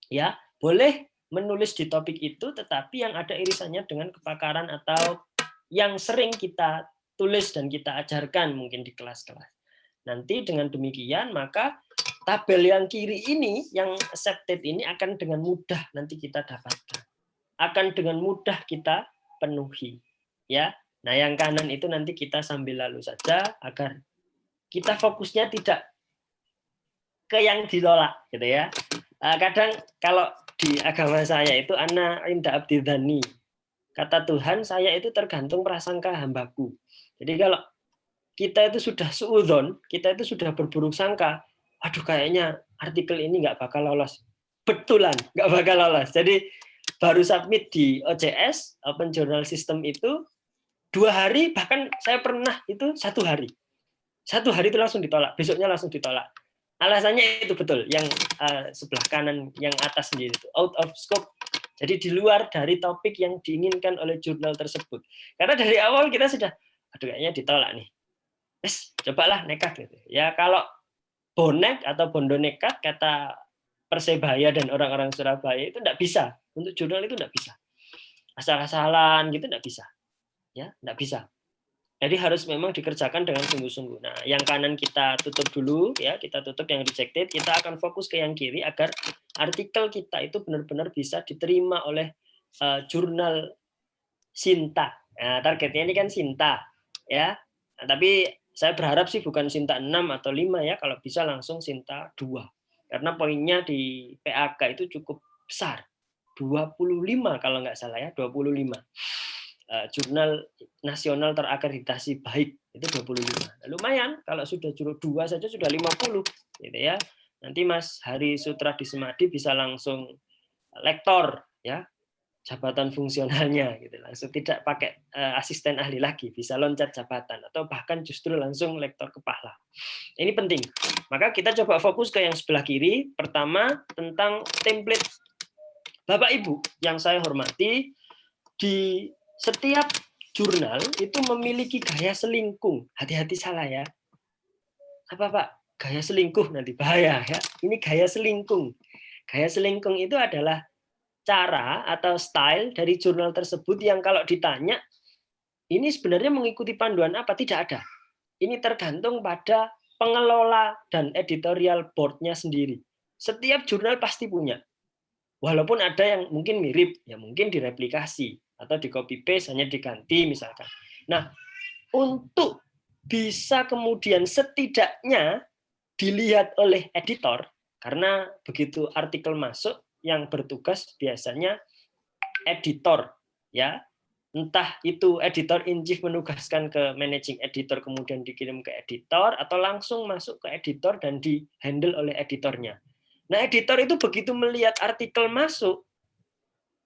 Ya, boleh menulis di topik itu tetapi yang ada irisannya dengan kepakaran atau yang sering kita tulis dan kita ajarkan mungkin di kelas-kelas. Nanti dengan demikian maka tabel yang kiri ini yang accepted ini akan dengan mudah nanti kita dapatkan. Akan dengan mudah kita penuhi, ya. Nah, yang kanan itu nanti kita sambil lalu saja agar kita fokusnya tidak ke yang ditolak, gitu ya. Kadang kalau di agama saya itu ana inda abdi dzani. Kata Tuhan, saya itu tergantung prasangka hambaku. Jadi kalau kita itu sudah suudzon, kita itu sudah berburuk sangka, aduh kayaknya artikel ini nggak bakal lolos. Betulan, nggak bakal lolos. Jadi baru submit di OJS, Open Journal System itu 2 hari, bahkan saya pernah itu 1 hari. 1 hari itu langsung ditolak, besoknya langsung ditolak. Alasannya itu betul, yang sebelah kanan, yang atas sendiri itu out of scope. Jadi di luar dari topik yang diinginkan oleh jurnal tersebut. Karena dari awal kita sudah, aduh kayaknya ditolak nih. Cobalah nekat gitu. Ya kalau bonek atau bondo nekat kata Persebaya dan orang-orang Surabaya itu enggak bisa. Untuk jurnal itu enggak bisa. Asal-asalan gitu enggak bisa. Ya, enggak bisa. Jadi harus memang dikerjakan dengan sungguh-sungguh. Nah, yang kanan kita tutup dulu ya, kita tutup yang rejected, kita akan fokus ke yang kiri agar artikel kita itu benar-benar bisa diterima oleh jurnal Sinta. Nah, targetnya ini kan Sinta ya. Nah, tapi saya berharap sih bukan Sinta 6 atau 5 ya, kalau bisa langsung Sinta 2. Karena poinnya di PAK itu cukup besar. 25 kalau nggak salah ya, 25. Jurnal nasional terakreditasi baik itu 25. Lumayan kalau sudah jurnal 2 saja sudah 50 gitu ya. Nanti Mas Hari Sutradi Semadi bisa langsung lektor ya, jabatan fungsionalnya gitu, langsung tidak pakai asisten ahli lagi, bisa loncat jabatan atau bahkan justru langsung lektor kepala. Ini penting. Maka kita coba fokus ke yang sebelah kiri. Pertama tentang template. Bapak Ibu yang saya hormati, di setiap jurnal itu memiliki gaya selingkung. Hati-hati salah ya. Apa Pak? Gaya selingkuh nanti bahaya ya. Ini gaya selingkung. Gaya selingkung itu adalah cara atau style dari jurnal tersebut yang kalau ditanya ini sebenarnya mengikuti panduan apa, tidak ada. Ini tergantung pada pengelola dan editorial board-nya sendiri. Setiap jurnal pasti punya. Walaupun ada yang mungkin mirip, ya mungkin direplikasi atau di copy paste hanya diganti misalkan. Nah, untuk bisa kemudian setidaknya dilihat oleh editor, karena begitu artikel masuk yang bertugas biasanya editor ya, entah itu editor in chief menugaskan ke managing editor kemudian dikirim ke editor atau langsung masuk ke editor dan di-handle oleh editornya. Nah, editor itu begitu melihat artikel masuk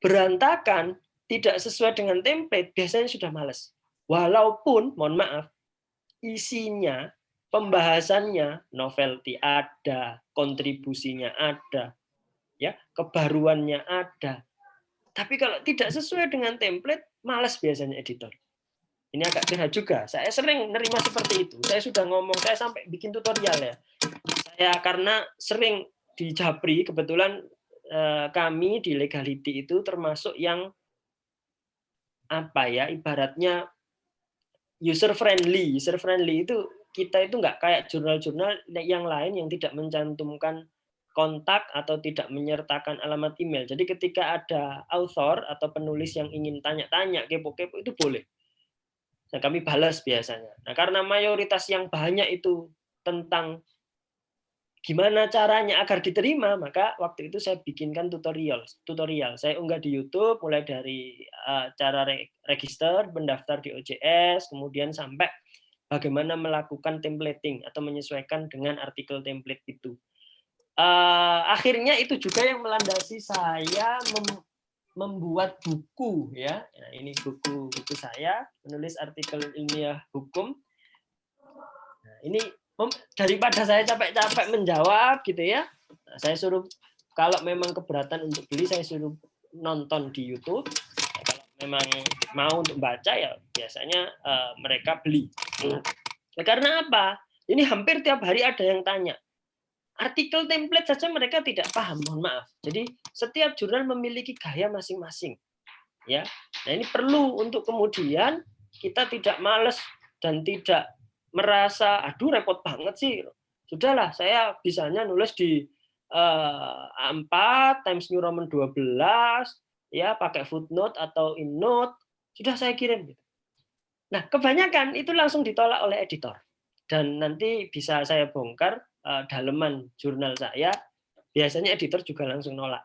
berantakan, tidak sesuai dengan template, biasanya sudah malas. Walaupun, mohon maaf, isinya, pembahasannya, novelty ada, kontribusinya ada, ya, kebaruannya ada. Tapi kalau tidak sesuai dengan template, malas biasanya editor. Ini agak curhat juga. Saya sering nerima seperti itu. Saya sudah ngomong, saya sampai bikin tutorial ya. Saya karena sering di Japri, kebetulan kami di legality itu termasuk yang apa ya, ibaratnya user friendly. User friendly itu kita itu nggak kayak jurnal-jurnal yang lain yang tidak mencantumkan kontak atau tidak menyertakan alamat email. Jadi ketika ada author atau penulis yang ingin tanya-tanya, kepo-kepo, itu boleh. Nah, kami balas biasanya. Nah, karena mayoritas yang banyak itu tentang gimana caranya agar diterima, maka waktu itu saya bikinkan tutorial. Saya unggah di YouTube mulai dari cara register, mendaftar di OJS, kemudian sampai bagaimana melakukan templating atau menyesuaikan dengan artikel template itu. Akhirnya itu juga yang melandasi saya membuat buku, ya. Nah, ini buku saya, menulis artikel ilmiah hukum. Nah, ini daripada saya capek-capek menjawab gitu ya, nah, saya suruh kalau memang keberatan untuk beli, saya suruh nonton di YouTube. Nah, kalau memang mau untuk baca ya biasanya mereka beli. Nah, karena apa? Ini hampir tiap hari ada yang tanya. Artikel template saja mereka tidak paham, mohon maaf. Jadi setiap jurnal memiliki gaya masing-masing. Ya. Nah, ini perlu untuk kemudian kita tidak malas dan tidak merasa aduh repot banget sih. Sudahlah, saya bisanya nulis di A4 Times New Roman 12 ya, pakai footnote atau innote, sudah saya kirim. Nah, kebanyakan itu langsung ditolak oleh editor. Dan nanti bisa saya bongkar daleman jurnal saya, biasanya editor juga langsung nolak.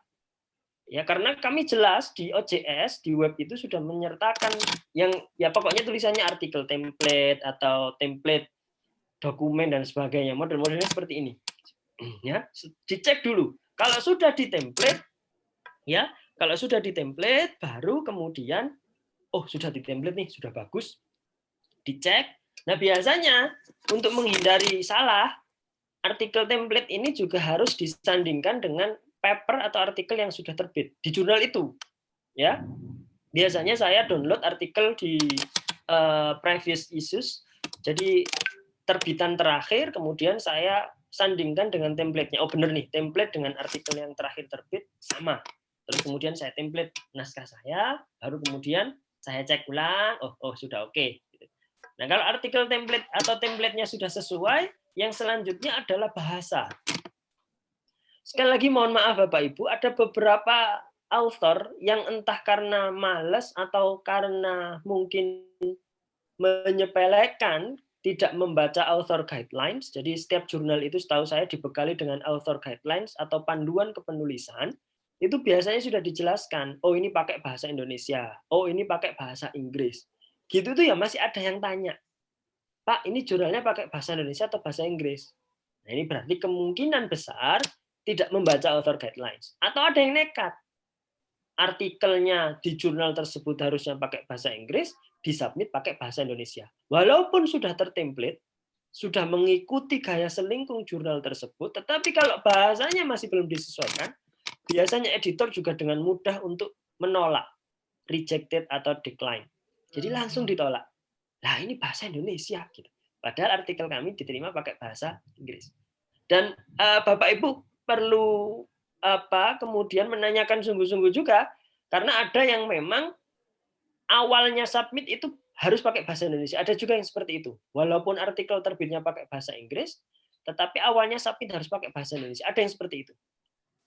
Ya, karena kami jelas di OJS, di web itu sudah menyertakan yang ya pokoknya tulisannya artikel template atau template dokumen dan sebagainya. Model-modelnya seperti ini. Ya, dicek dulu. Kalau sudah di template, ya, kalau sudah di template baru kemudian oh, sudah di template nih, sudah bagus. Dicek. Nah, biasanya untuk menghindari salah, artikel template ini juga harus disandingkan dengan paper atau artikel yang sudah terbit di jurnal itu, ya. Biasanya saya download artikel di previous issues, jadi terbitan terakhir, kemudian saya sandingkan dengan template-nya. Oh benar nih, template dengan artikel yang terakhir terbit sama. Terus kemudian saya template naskah saya, baru kemudian saya cek ulang, oh sudah oke. Nah, kalau artikel template atau template-nya sudah sesuai, yang selanjutnya adalah bahasa. Sekali lagi mohon maaf Bapak Ibu, ada beberapa author yang entah karena malas atau karena mungkin menyepelekan, tidak membaca author guidelines. Jadi setiap jurnal itu setahu saya dibekali dengan author guidelines atau panduan kepenulisan. Itu biasanya sudah dijelaskan, oh ini pakai bahasa Indonesia, oh ini pakai bahasa Inggris. Gitu tuh ya masih ada yang tanya, Pak ini jurnalnya pakai bahasa Indonesia atau bahasa Inggris? Nah ini berarti kemungkinan besar tidak membaca author guidelines. Atau ada yang nekat. Artikelnya di jurnal tersebut harusnya pakai bahasa Inggris, disubmit pakai bahasa Indonesia. Walaupun sudah tertemplate, sudah mengikuti gaya selingkung jurnal tersebut, tetapi kalau bahasanya masih belum disesuaikan, biasanya editor juga dengan mudah untuk menolak, rejected atau decline. Jadi langsung ditolak. Nah ini bahasa Indonesia. Gitu. Padahal artikel kami diterima pakai bahasa Inggris. Dan Bapak Ibu perlu kemudian menanyakan sungguh-sungguh juga, karena ada yang memang awalnya submit itu harus pakai bahasa Indonesia. Ada juga yang seperti itu. Walaupun artikel terbitnya pakai bahasa Inggris, tetapi awalnya submit harus pakai bahasa Indonesia. Ada yang seperti itu.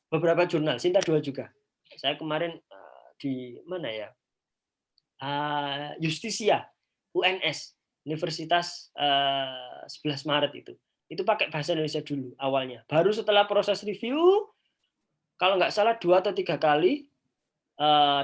Beberapa jurnal, Sinta 2 juga. Saya kemarin di mana ya? Justisia, UNS, Universitas 11 Maret itu. Itu pakai bahasa Indonesia dulu awalnya. Baru setelah proses review, kalau nggak salah 2 atau 3 kali,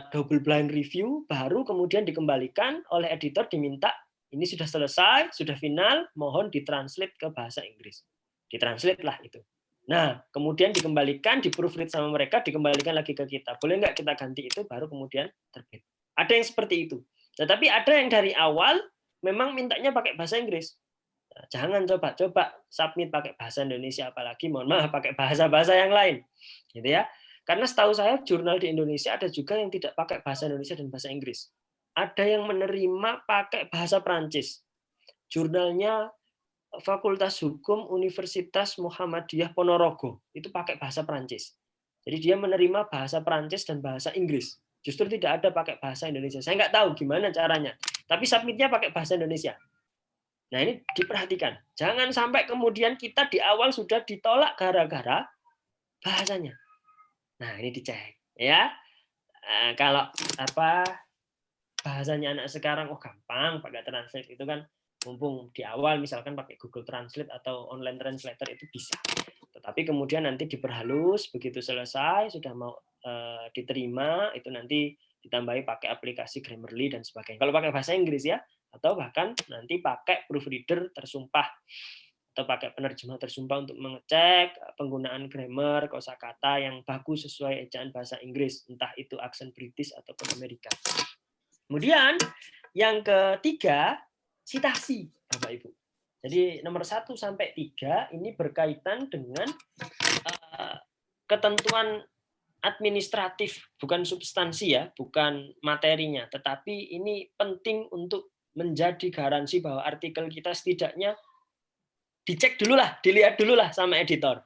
double blind review, baru kemudian dikembalikan oleh editor, diminta, ini sudah selesai, sudah final, mohon ditranslate ke bahasa Inggris. Ditranslate lah itu. Nah, kemudian dikembalikan, di-proofread sama mereka, dikembalikan lagi ke kita. Boleh nggak kita ganti itu, baru kemudian terbit. Ada yang seperti itu. Tetapi ada yang dari awal, memang mintanya pakai bahasa Inggris. Nah, jangan coba-coba submit pakai bahasa Indonesia, apalagi mohon maaf pakai bahasa-bahasa yang lain, gitu ya. Karena setahu saya jurnal di Indonesia ada juga yang tidak pakai bahasa Indonesia dan bahasa Inggris. Ada yang menerima pakai bahasa Prancis. Jurnalnya Fakultas Hukum Universitas Muhammadiyah Ponorogo itu pakai bahasa Prancis. Jadi dia menerima bahasa Prancis dan bahasa Inggris. Justru tidak ada pakai bahasa Indonesia. Saya nggak tahu gimana caranya. Tapi submitnya pakai bahasa Indonesia. Nah ini diperhatikan. Jangan sampai kemudian kita di awal sudah ditolak gara-gara bahasanya. Nah, ini dicek ya. Kalau bahasanya anak sekarang gampang pakai translate itu kan, mumpung di awal misalkan pakai Google Translate atau online translator itu bisa. Tetapi kemudian nanti diperhalus, begitu selesai sudah mau diterima itu nanti ditambahi pakai aplikasi Grammarly dan sebagainya. Kalau pakai bahasa Inggris ya, atau bahkan nanti pakai proofreader tersumpah atau pakai penerjemah tersumpah untuk mengecek penggunaan grammar, kosakata yang bagus sesuai ejaan bahasa Inggris, entah itu aksen British ataupun Amerika. Kemudian yang ketiga, sitasi, Bapak Ibu. Jadi nomor 1 sampai 3 ini berkaitan dengan ketentuan administratif, bukan substansi ya, bukan materinya, tetapi ini penting untuk menjadi garansi bahwa artikel kita setidaknya dicek dulu lah, dilihat dulu lah sama editor.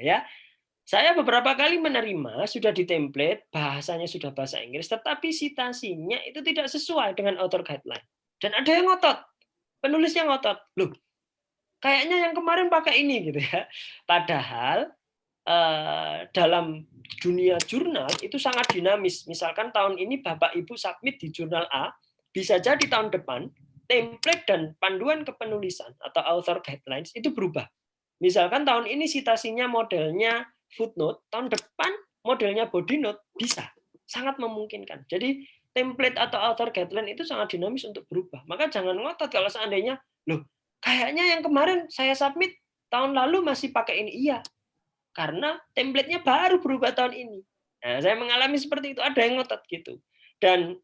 Ya, saya beberapa kali menerima sudah di template, bahasanya sudah bahasa Inggris, tetapi citasinya itu tidak sesuai dengan author guideline. Dan ada yang ngotot, penulisnya ngotot, loh, kayaknya yang kemarin pakai ini gitu ya. Padahal dalam dunia jurnal itu sangat dinamis. Misalkan tahun ini Bapak Ibu submit di jurnal A, bisa jadi tahun depan template dan panduan kepenulisan atau author guidelines itu berubah. Misalkan tahun ini citasinya modelnya footnote, tahun depan modelnya body note, bisa. Sangat memungkinkan. Jadi template atau author guideline itu sangat dinamis untuk berubah. Maka jangan ngotot kalau seandainya, loh, kayaknya yang kemarin saya submit tahun lalu masih pakai ini. Iya, karena template-nya baru berubah tahun ini. Nah, saya mengalami seperti itu, ada yang ngotot gitu. Dan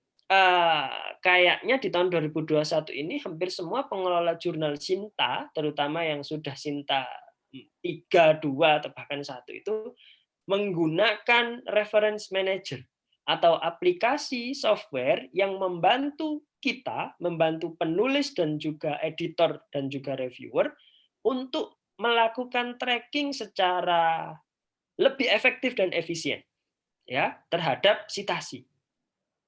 kayaknya di tahun 2021 ini hampir semua pengelola jurnal Sinta, terutama yang sudah Sinta 3, 2, atau bahkan 1 itu menggunakan reference manager atau aplikasi software yang membantu kita, membantu penulis dan juga editor dan juga reviewer untuk melakukan tracking secara lebih efektif dan efisien ya terhadap citasi.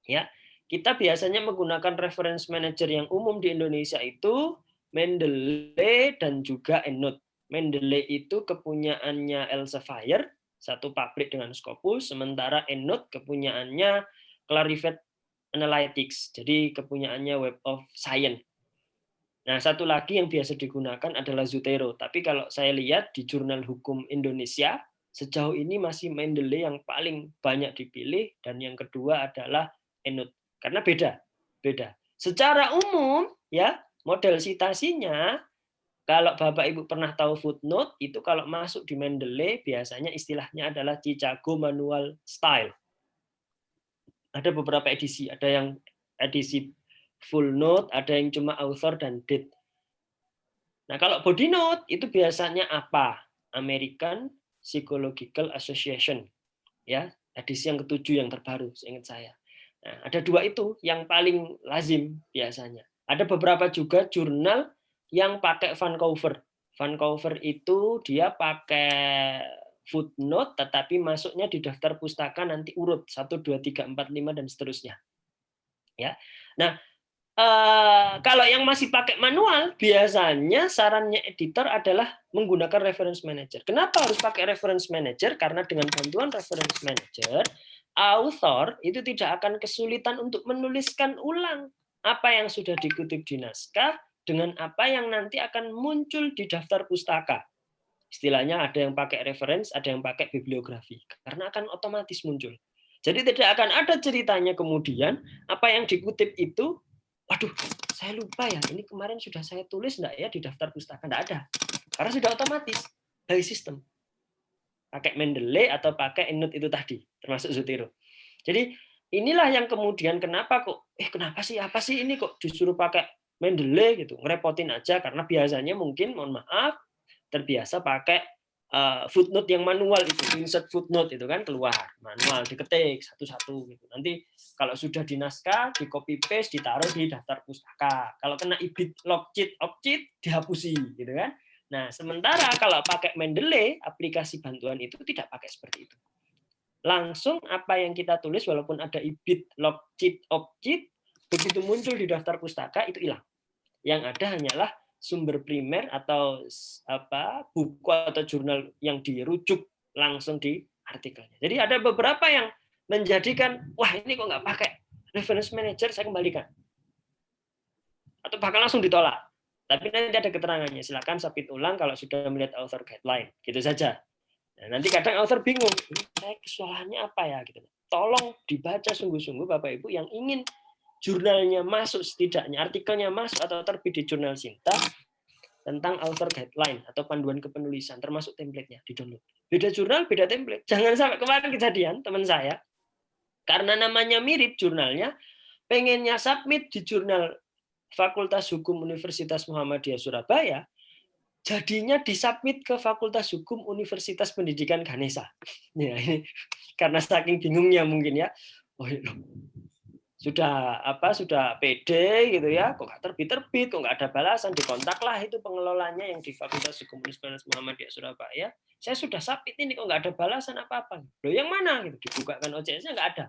Ya, kita biasanya menggunakan reference manager yang umum di Indonesia itu Mendeley dan juga EndNote. Mendeley itu kepunyaannya Elsevier, satu pabrik dengan Scopus, sementara EndNote kepunyaannya Clarivate Analytics, jadi kepunyaannya Web of Science. Nah, satu lagi yang biasa digunakan adalah Zotero. Tapi kalau saya lihat di Jurnal Hukum Indonesia, sejauh ini masih Mendeley yang paling banyak dipilih, dan yang kedua adalah EndNote. Karena beda. Secara umum, ya model citasinya, kalau Bapak Ibu pernah tahu footnote, itu kalau masuk di Mendeley, biasanya istilahnya adalah Chicago Manual Style. Ada beberapa edisi, ada yang edisi full note, ada yang cuma author dan date. Nah, kalau body note itu biasanya apa? American Psychological Association, ya, edisi yang ke-7 yang terbaru, seingat saya. Nah, ada 2 itu yang paling lazim biasanya. Ada beberapa juga jurnal yang pakai Vancouver. Vancouver itu dia pakai footnote, tetapi masuknya di daftar pustaka nanti urut 1, 2, 3, 4, 5 dan seterusnya. Ya, nah. Kalau yang masih pakai manual, biasanya sarannya editor adalah menggunakan reference manager. Kenapa harus pakai reference manager? Karena dengan bantuan reference manager, author itu tidak akan kesulitan untuk menuliskan ulang apa yang sudah dikutip di naskah dengan apa yang nanti akan muncul di daftar pustaka. Istilahnya ada yang pakai reference, ada yang pakai bibliografi. Karena akan otomatis muncul. Jadi tidak akan ada ceritanya kemudian apa yang dikutip itu, waduh, saya lupa ya, ini kemarin sudah saya tulis enggak ya di daftar pustaka? Enggak ada. Karena sudah otomatis, by system. Pakai Mendeley atau pakai EndNote itu tadi, termasuk Zotero. Jadi inilah yang kemudian kenapa kok, kenapa sih, apa sih ini kok disuruh pakai Mendeley gitu, ngerepotin aja, karena biasanya mungkin, mohon maaf, terbiasa pakai footnote yang manual itu, insert footnote itu kan keluar manual, diketik satu-satu gitu. Nanti kalau sudah di naskah, di copy paste, ditaruh di daftar pustaka. Kalau kena ibit, log cheat, opcheat, dihapusi gitu kan. Nah, sementara kalau pakai Mendeley, aplikasi bantuan itu tidak pakai seperti itu. Langsung apa yang kita tulis walaupun ada ibit, log cheat, opcheat, begitu muncul di daftar pustaka itu hilang. Yang ada hanyalah sumber primer atau buku atau jurnal yang dirujuk langsung di artikelnya. Jadi ada beberapa yang menjadikan, wah ini kok nggak pakai reference manager, saya kembalikan. Atau bahkan langsung ditolak. Tapi nanti ada keterangannya, silakan submit ulang kalau sudah melihat author guideline, gitu saja. Nah, nanti kadang author bingung, saya kesalahannya apa ya? Gitu. Tolong dibaca sungguh-sungguh Bapak Ibu yang ingin jurnalnya masuk setidaknya, artikelnya masuk atau terbit di jurnal Sinta tentang author guideline atau panduan kepenulisan, termasuk template-nya, di-download. Beda jurnal, beda template. Jangan sampai kemarin kejadian, teman saya, karena namanya mirip jurnalnya, pengennya submit di jurnal Fakultas Hukum Universitas Muhammadiyah Surabaya, jadinya disubmit ke Fakultas Hukum Universitas Pendidikan Ganesha. Ya, ini karena saking bingungnya mungkin ya. Oh, sudah pede gitu ya, kok nggak terbit, kok nggak ada balasan, dikontaklah itu pengelolanya yang di Fakultas Hukum Universitas Muhammadiyah Surabaya. Saya sudah submit ini kok nggak ada balasan apa-apa. Loh yang mana? Gitu. Dibukakan OJS-nya nggak ada.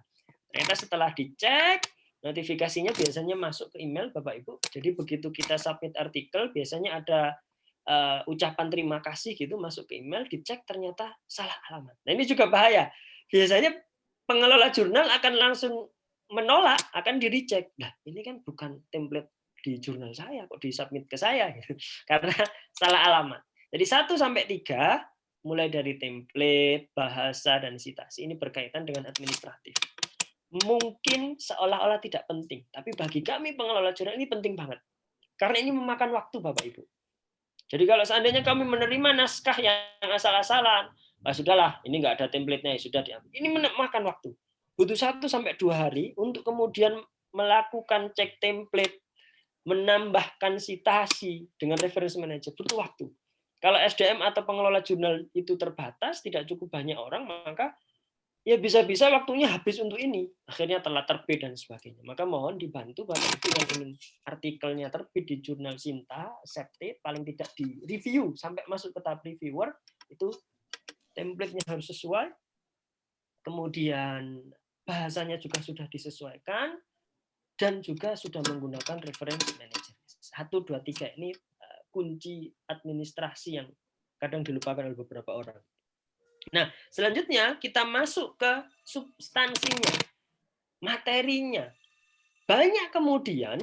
Ternyata setelah dicek, notifikasinya biasanya masuk ke email Bapak Ibu. Jadi begitu kita submit artikel, biasanya ada ucapan terima kasih gitu masuk ke email, dicek ternyata salah alamat. Nah ini juga bahaya. Biasanya pengelola jurnal akan langsung menolak, akan di-reject. Nah ini kan bukan template di jurnal saya, kok disubmit ke saya gitu. Karena salah alamat. Jadi 1 sampai 3 mulai dari template, bahasa dan sitasi ini berkaitan dengan administratif. Mungkin seolah-olah tidak penting, tapi bagi kami pengelola jurnal ini penting banget. Karena ini memakan waktu Bapak Ibu. Jadi kalau seandainya kami menerima naskah yang asal-asalan, sudahlah, ini nggak ada template-nya, sudah diambil. Ini memakan waktu. Butuh 1 sampai 2 hari untuk kemudian melakukan cek template, menambahkan sitasi dengan reference manager, butuh waktu. Kalau SDM atau pengelola jurnal itu terbatas, tidak cukup banyak orang, maka ya bisa-bisa waktunya habis untuk ini. Akhirnya telat terbit dan sebagainya. Maka mohon dibantu Bapak Ibu yang ingin artikelnya terbit di jurnal Sinta, accepted, paling tidak di review sampai masuk ke tahap reviewer, itu template-nya harus sesuai. Kemudian bahasanya juga sudah disesuaikan dan juga sudah menggunakan reference manager. 1, 2, 3 ini kunci administrasi yang kadang dilupakan oleh beberapa orang. Nah, selanjutnya kita masuk ke substansinya, materinya. Banyak kemudian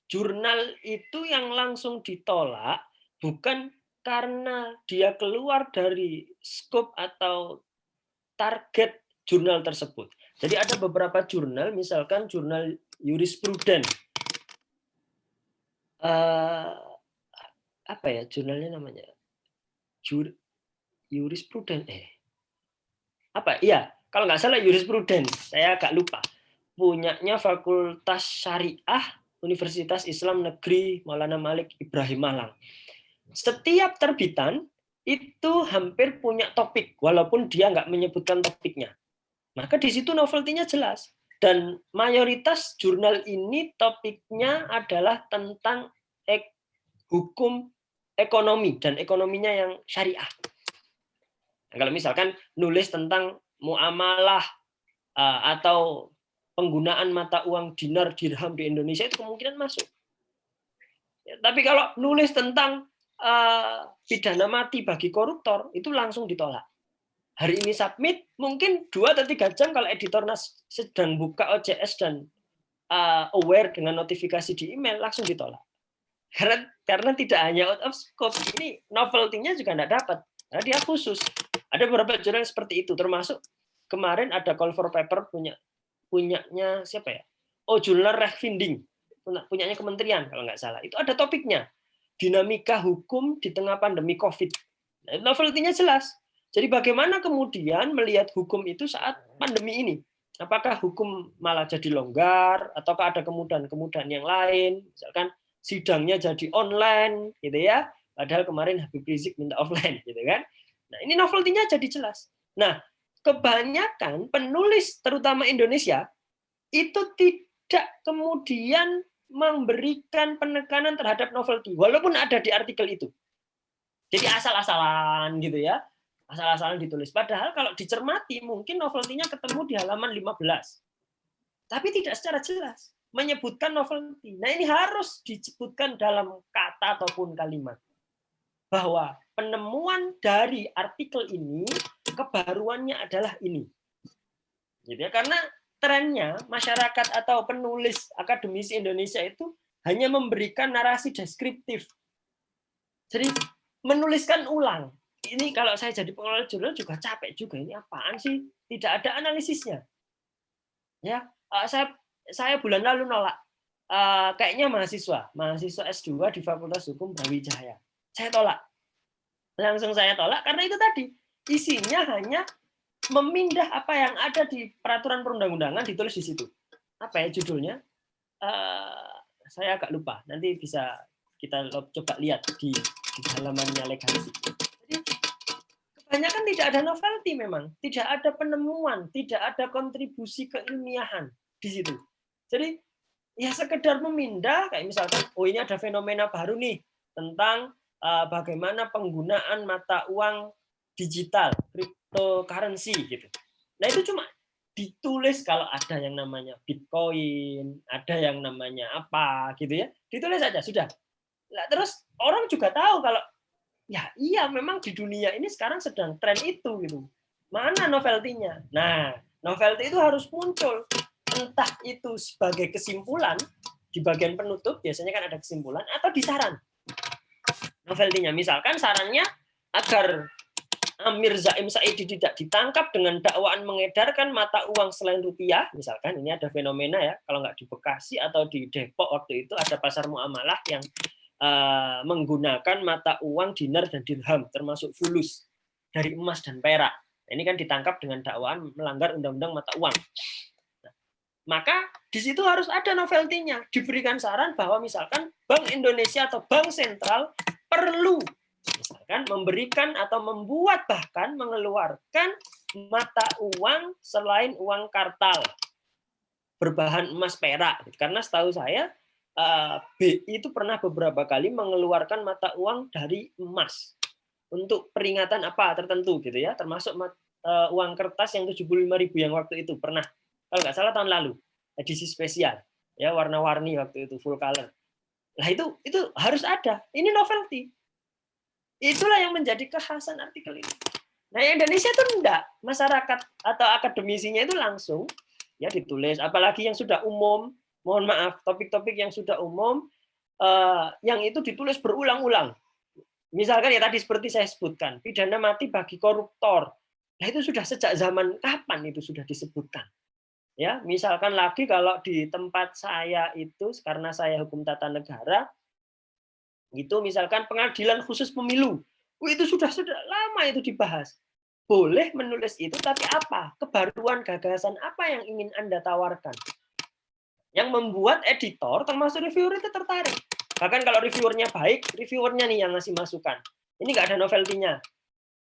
jurnal itu yang langsung ditolak bukan karena dia keluar dari skop atau target jurnal tersebut. Jadi ada beberapa jurnal, misalkan jurnal Jurisprudence. Apa ya jurnalnya namanya? Jurisprudence. Apa? Iya, kalau nggak salah Jurisprudence. Saya agak lupa. Punyanya Fakultas Syariah Universitas Islam Negeri Maulana Malik Ibrahim Malang. Setiap terbitan itu hampir punya topik, walaupun dia nggak menyebutkan topiknya. Maka di situ novelty-nya jelas. Dan mayoritas jurnal ini topiknya adalah tentang hukum ekonomi, dan ekonominya yang syariah. Nah, kalau misalkan nulis tentang muamalah atau penggunaan mata uang dinar dirham di Indonesia, itu kemungkinan masuk. Ya, tapi kalau nulis tentang pidana mati bagi koruptor, itu langsung ditolak. Hari ini submit, mungkin 2 atau 3 jam kalau editor sedang buka OJS dan aware dengan notifikasi di email, langsung ditolak. Karena tidak hanya out of scope, ini novelty-nya juga tidak dapat. Karena dia khusus. Ada beberapa jurnal seperti itu, termasuk kemarin ada call for paper punyanya siapa ya? Oh, jurnal Rechtfinding, punyanya kementerian kalau nggak salah. Itu ada topiknya, dinamika hukum di tengah pandemi COVID. Nah, novelty-nya jelas. Jadi bagaimana kemudian melihat hukum itu saat pandemi ini? Apakah hukum malah jadi longgar, ataukah ada kemudahan-kemudahan yang lain? Misalkan sidangnya jadi online, gitu ya. Padahal kemarin Habib Rizik minta offline, gitu kan? Nah, ini novelty-nya jadi jelas. Nah, kebanyakan penulis, terutama Indonesia, itu tidak kemudian memberikan penekanan terhadap novelty, walaupun ada di artikel itu. Jadi asal-asalan gitu ya. Asal-asalan ditulis. Padahal kalau dicermati, mungkin novelty-nya ketemu di halaman 15. Tapi tidak secara jelas menyebutkan novelty. Nah, ini harus disebutkan dalam kata ataupun kalimat. Bahwa penemuan dari artikel ini, kebaruannya adalah ini. Gitu ya, karena trennya masyarakat atau penulis akademisi Indonesia itu hanya memberikan narasi deskriptif. Jadi menuliskan ulang. Ini kalau saya jadi pengelola jurnal juga capek juga. Ini apaan sih? Tidak ada analisisnya. Ya, saya bulan lalu nolak. Kayaknya mahasiswa S2 di Fakultas Hukum Brawijaya. Saya tolak. Langsung saya tolak karena itu tadi isinya hanya memindah apa yang ada di peraturan perundang-undangan ditulis di situ. Apa ya judulnya? Saya agak lupa. Nanti bisa kita coba lihat di halamannya legality. Jadi kebanyakan tidak ada novelty memang, tidak ada penemuan, tidak ada kontribusi keilmiahan di situ. Jadi ya sekedar memindah kayak misalkan oh ini ada fenomena baru nih tentang bagaimana penggunaan mata uang digital, cryptocurrency gitu. Nah itu cuma ditulis kalau ada yang namanya Bitcoin, ada yang namanya apa gitu ya, ditulis saja sudah. Nah, terus orang juga tahu kalau ya iya memang di dunia ini sekarang sedang tren itu gitu. Mana novelty-nya? Nah, novelty itu harus muncul entah itu sebagai kesimpulan di bagian penutup biasanya kan ada kesimpulan atau di saran. Novelty-nya misalkan sarannya agar Amir Zaim Saidi tidak ditangkap dengan dakwaan mengedarkan mata uang selain rupiah, misalkan ini ada fenomena ya, kalau nggak di Bekasi atau di Depok waktu itu ada pasar muamalah yang menggunakan mata uang dinar dan dirham, termasuk fulus dari emas dan perak. Ini kan ditangkap dengan dakwaan melanggar undang-undang mata uang. Nah, maka di situ harus ada novelty-nya, diberikan saran bahwa misalkan Bank Indonesia atau Bank Sentral perlu misalkan memberikan atau membuat bahkan mengeluarkan mata uang selain uang kartal berbahan emas perak karena setahu saya BI itu pernah beberapa kali mengeluarkan mata uang dari emas untuk peringatan apa tertentu gitu ya termasuk uang kertas yang 75.000 yang waktu itu pernah kalau nggak salah tahun lalu edisi spesial ya warna-warni waktu itu full color. Nah itu harus ada. Ini novelty. Itulah yang menjadi kekhasan artikel ini. Nah, Indonesia itu enggak. Masyarakat atau akademisinya itu langsung ya ditulis, apalagi yang sudah umum, mohon maaf, topik-topik yang sudah umum yang itu ditulis berulang-ulang. Misalkan ya tadi seperti saya sebutkan, pidana mati bagi koruptor. Nah, itu sudah sejak zaman kapan itu sudah disebutkan. Ya, misalkan lagi kalau di tempat saya itu karena saya hukum tata negara itu misalkan pengadilan khusus pemilu, itu sudah lama itu dibahas. Boleh menulis itu, tapi apa? Kebaruan gagasan apa yang ingin Anda tawarkan? Yang membuat editor, termasuk reviewer itu tertarik. Bahkan kalau reviewernya baik, reviewernya nih yang ngasih masukan. Ini nggak ada novelty-nya.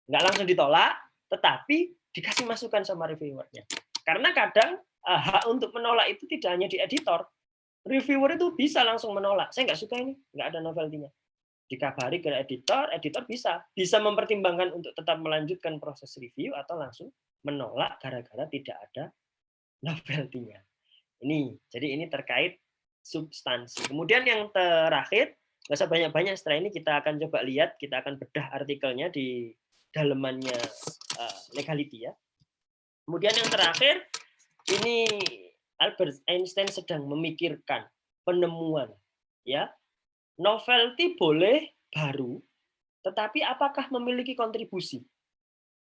Nggak langsung ditolak, tetapi dikasih masukan sama reviewernya. Karena kadang hak untuk menolak itu tidak hanya di editor. Reviewer itu bisa langsung menolak. Saya nggak suka ini, nggak ada novelty-nya. Dikabari ke editor bisa mempertimbangkan untuk tetap melanjutkan proses review atau langsung menolak gara-gara tidak ada novelty-nya. Jadi ini terkait substansi. Kemudian yang terakhir, nggak usah banyak-banyak, setelah ini kita akan coba lihat, kita akan bedah artikelnya di dalamannya legality ya. Kemudian yang terakhir, ini Albert Einstein sedang memikirkan penemuan ya. Novelty boleh baru, tetapi apakah memiliki kontribusi?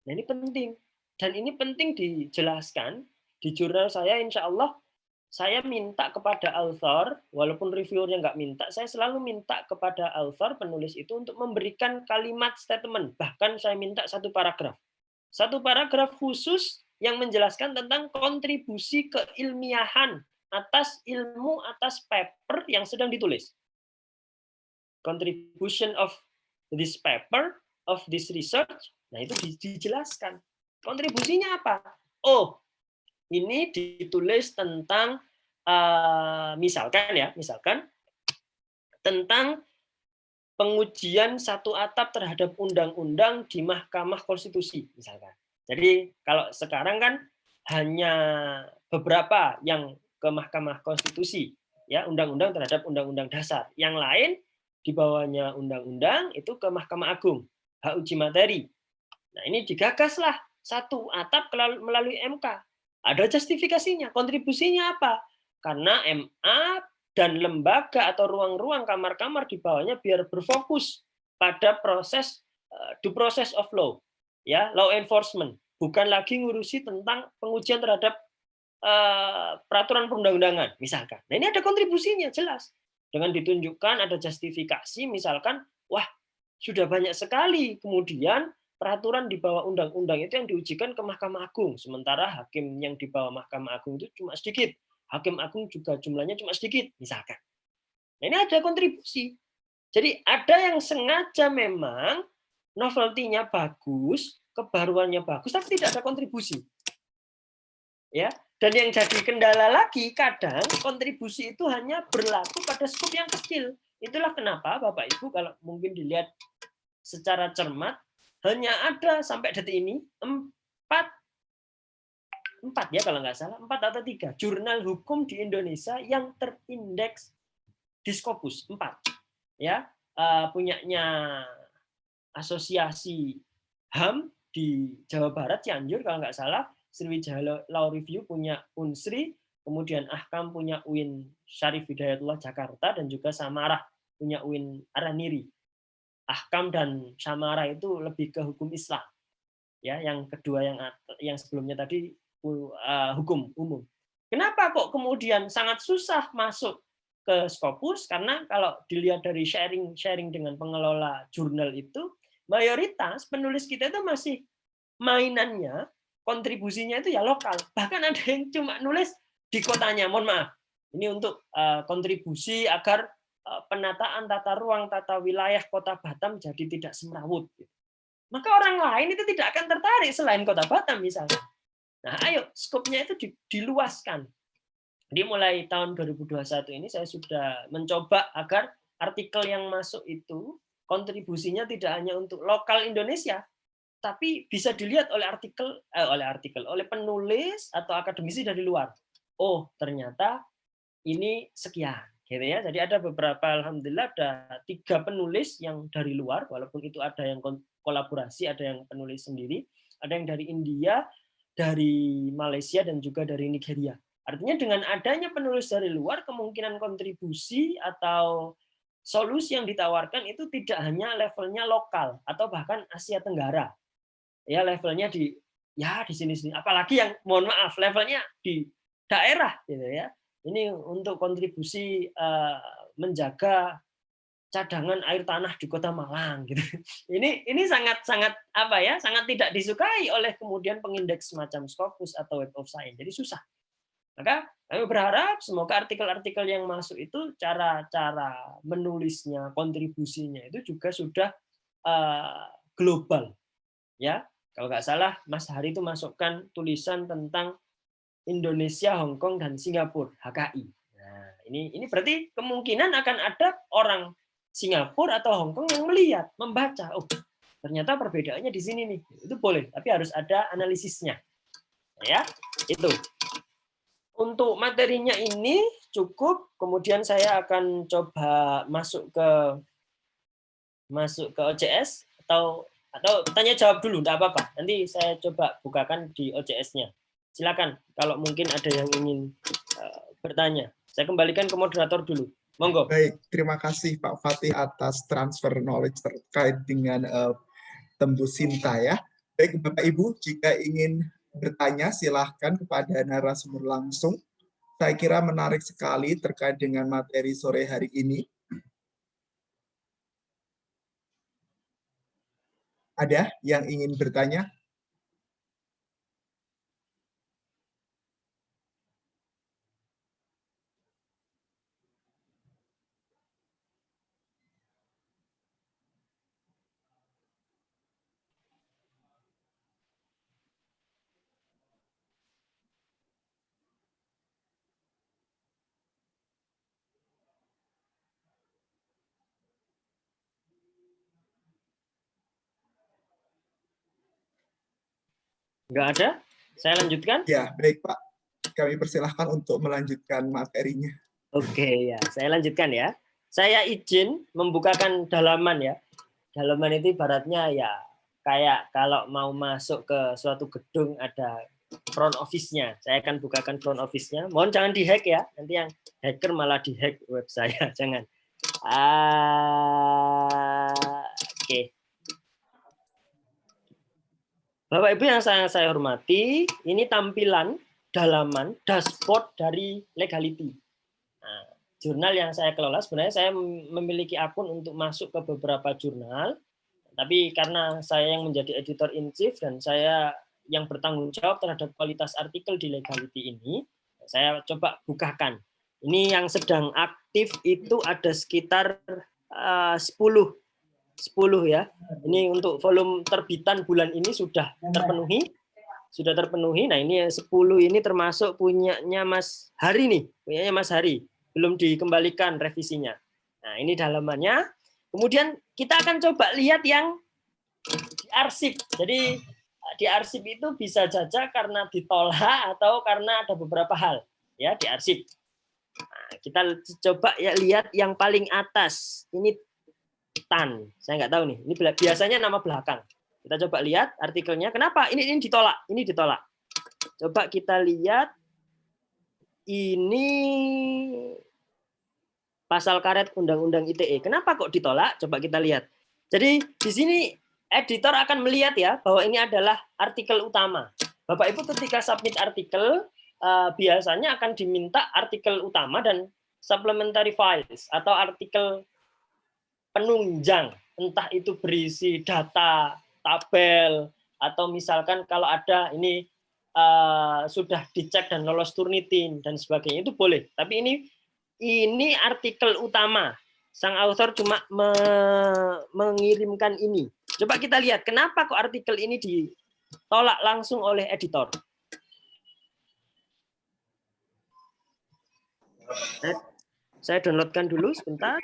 Nah ini penting. Dan ini penting dijelaskan di jurnal saya, insya Allah saya minta kepada author, walaupun reviewernya nggak minta, saya selalu minta kepada author, penulis itu untuk memberikan kalimat statement. Bahkan saya minta satu paragraf. Satu paragraf khusus yang menjelaskan tentang kontribusi keilmiahan atas ilmu, atas paper yang sedang ditulis. Contribution of this paper, of this research, nah itu dijelaskan. Kontribusinya apa? Oh, ini ditulis tentang misalkan tentang pengujian satu atap terhadap undang-undang di Mahkamah Konstitusi misalkan. Jadi kalau sekarang kan hanya beberapa yang ke Mahkamah Konstitusi ya, undang-undang terhadap undang-undang dasar. Yang lain di bawahnya undang-undang itu ke Mahkamah Agung. hak uji materi. Nah, ini digagaslah satu atap melalui MK. Ada justifikasinya, kontribusinya apa? Karena MA dan lembaga atau ruang-ruang kamar-kamar di bawahnya biar berfokus pada proses due process of law, ya, law enforcement, bukan lagi ngurusi tentang pengujian terhadap peraturan perundang-undangan misalkan. Nah, ini ada kontribusinya jelas. Dengan ditunjukkan ada justifikasi misalkan, wah, sudah banyak sekali kemudian peraturan di bawah undang-undang itu yang diujikan ke Mahkamah Agung, sementara hakim yang di bawah Mahkamah Agung itu cuma sedikit. Hakim Agung juga jumlahnya cuma sedikit, misalkan. Nah, ini ada kontribusi. Jadi ada yang sengaja memang novelty-nya bagus, kebaruannya bagus, tapi tidak ada kontribusi. Ya, dan yang jadi kendala lagi kadang kontribusi itu hanya berlaku pada skop yang kecil. Itulah kenapa Bapak Ibu kalau mungkin dilihat secara cermat hanya ada sampai detik ini 4 ya kalau nggak salah, 4 atau 3 jurnal hukum di Indonesia yang terindeks di Scopus, 4 ya, punyanya asosiasi HAM di Jawa Barat Cianjur kalau nggak salah, Sriwijaya Law Review punya Unsri, kemudian Ahkam punya UIN Syarif Hidayatullah Jakarta, dan juga Samarah punya UIN Araniri. Ahkam dan Samarah itu lebih ke hukum Islam, ya. Yang kedua yang sebelumnya tadi hukum umum. Kenapa kok kemudian sangat susah masuk ke Scopus? Karena kalau dilihat dari sharing dengan pengelola jurnal itu, mayoritas penulis kita itu masih mainannya, kontribusinya itu ya lokal. Bahkan ada yang cuma nulis di kotanya, mohon maaf, ini untuk kontribusi agar penataan tata ruang, tata wilayah kota Batam jadi tidak semrawut. Maka orang lain itu tidak akan tertarik selain kota Batam misalnya. Nah, ayo skopnya itu diluaskan. Di mulai tahun 2021 ini saya sudah mencoba agar artikel yang masuk itu kontribusinya tidak hanya untuk lokal Indonesia, tapi bisa dilihat oleh penulis atau akademisi dari luar. Oh, ternyata ini sekian, gitu ya. Jadi ada beberapa, alhamdulillah ada 3 penulis yang dari luar, walaupun itu ada yang kolaborasi, ada yang penulis sendiri, ada yang dari India, dari Malaysia, dan juga dari Nigeria. Artinya dengan adanya penulis dari luar, kemungkinan kontribusi atau solusi yang ditawarkan itu tidak hanya levelnya lokal atau bahkan Asia Tenggara. Ya, levelnya di sini-sini. Apalagi yang mohon maaf levelnya di daerah, gitu ya. Ini untuk kontribusi menjaga cadangan air tanah di Kota Malang, gitu. Ini sangat sangat tidak disukai oleh kemudian pengindeks semacam Scopus atau Web of Science. Jadi susah. Maka kami berharap semoga artikel-artikel yang masuk itu cara-cara menulisnya, kontribusinya itu juga sudah global. Ya, kalau nggak salah Mas Hari itu masukkan tulisan tentang Indonesia, Hong Kong, dan Singapura, HKI. Nah, ini berarti kemungkinan akan ada orang Singapura atau Hong Kong yang melihat, membaca, oh ternyata perbedaannya di sini nih. Itu boleh, tapi harus ada analisisnya. Ya, itu. Untuk materinya ini cukup, kemudian saya akan coba masuk ke OJS atau tanya jawab dulu, enggak apa-apa. Nanti saya coba bukakan di OJS-nya. Silakan kalau mungkin ada yang ingin bertanya. Saya kembalikan ke moderator dulu. Monggo. Baik, terima kasih Pak Fatih atas transfer knowledge terkait dengan Tembus Cinta ya. Baik Bapak Ibu, jika ingin bertanya silahkan kepada narasumber langsung. Saya kira menarik sekali terkait dengan materi sore hari ini. Ada yang ingin bertanya? Enggak ada? Saya lanjutkan? Ya, baik Pak. Kami persilahkan untuk melanjutkan materinya. Oke, ya. Saya lanjutkan ya. Saya izin membukakan dalaman ya. Dalaman itu ibaratnya ya kayak kalau mau masuk ke suatu gedung ada front office-nya. Saya akan bukakan front office-nya. Mohon jangan dihack ya. Nanti yang hacker malah dihack web saya. Jangan. Oke. Bapak Ibu yang saya hormati, ini tampilan dalaman dashboard dari Legality. Nah, jurnal yang saya kelola, sebenarnya saya memiliki akun untuk masuk ke beberapa jurnal, tapi karena saya yang menjadi editor in chief dan saya yang bertanggung jawab terhadap kualitas artikel di Legality ini, saya coba bukakan. Ini yang sedang aktif itu ada sekitar 10 ya. Ini untuk volume terbitan bulan ini sudah terpenuhi. Nah, ini 10 ini termasuk punyanya Mas Hari nih, punyanya Mas Hari. Belum dikembalikan revisinya. Nah, ini dalamannya. Kemudian kita akan coba lihat yang diarsip. Jadi di arsip itu bisa saja karena ditolak atau karena ada beberapa hal ya diarsip. Nah, kita coba ya lihat yang paling atas. Ini Tan, saya nggak tahu nih. Ini biasanya nama belakang. Kita coba lihat artikelnya. Kenapa? Ini ditolak. Ini ditolak. Coba kita lihat. Ini pasal karet Undang-Undang ITE. Kenapa kok ditolak? Coba kita lihat. Jadi di sini editor akan melihat ya bahwa ini adalah artikel utama. Bapak Ibu ketika submit artikel biasanya akan diminta artikel utama dan supplementary files atau artikel penunjang, entah itu berisi data, tabel, atau misalkan kalau ada ini sudah dicek dan lolos Turnitin dan sebagainya itu boleh. Tapi ini artikel utama. Sang author cuma mengirimkan ini. Coba kita lihat kenapa kok artikel ini ditolak langsung oleh editor. Saya downloadkan dulu sebentar.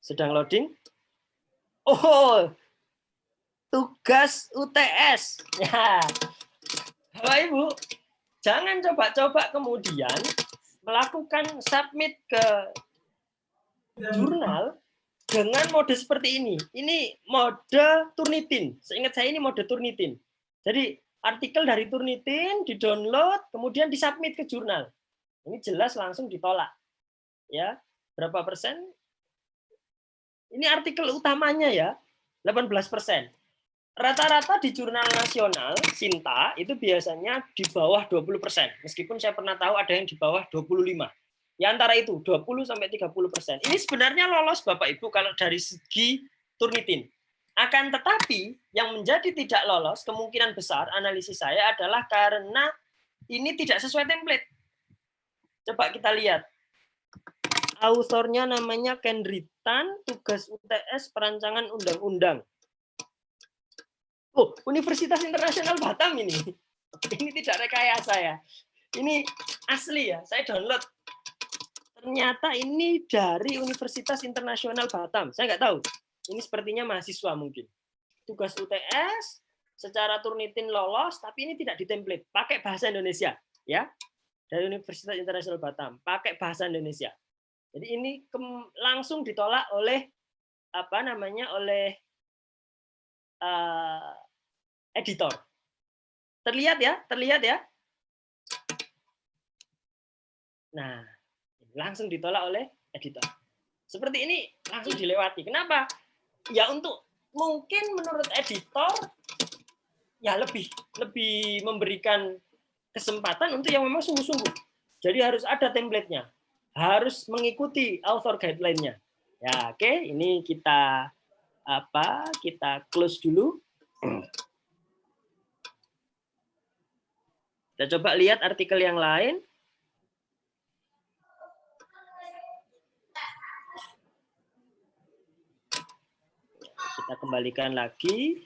Sedang loading. Oh, tugas UTS. Ya. Bapak Ibu, jangan coba-coba kemudian melakukan submit ke jurnal dengan mode seperti ini. Ini mode Turnitin. Seingat saya ini mode Turnitin. Jadi artikel dari Turnitin di-download, kemudian disubmit ke jurnal. Ini jelas langsung ditolak. Ya, berapa persen? Ini artikel utamanya ya, 18%. Rata-rata di jurnal nasional, Sinta, itu biasanya di bawah 20%. Meskipun saya pernah tahu ada yang di bawah 25%. Ya antara itu, 20-30%. Ini sebenarnya lolos Bapak Ibu kalau dari segi Turnitin. Akan tetapi, yang menjadi tidak lolos, kemungkinan besar analisis saya adalah karena ini tidak sesuai template. Coba kita lihat. Autornya namanya Kendritan, tugas UTS perancangan undang-undang. Oh, Universitas Internasional Batam ini. Ini tidak rekayasa ya. Ini asli ya, saya download. Ternyata ini dari Universitas Internasional Batam. Saya nggak tahu. Ini sepertinya mahasiswa mungkin. Tugas UTS secara Turnitin lolos, tapi ini tidak ditemplate. Pakai bahasa Indonesia, ya. Dari Universitas Internasional Batam, pakai bahasa Indonesia. Jadi ini langsung ditolak oleh oleh editor. Terlihat ya. Nah, langsung ditolak oleh editor. Seperti ini langsung dilewati. Kenapa? Ya untuk mungkin menurut editor ya lebih memberikan kesempatan untuk yang memang sungguh-sungguh. Jadi harus ada template-nya. Harus mengikuti author guideline-nya. Ya, oke, ini kita close dulu. Kita coba lihat artikel yang lain. Kita kembalikan lagi.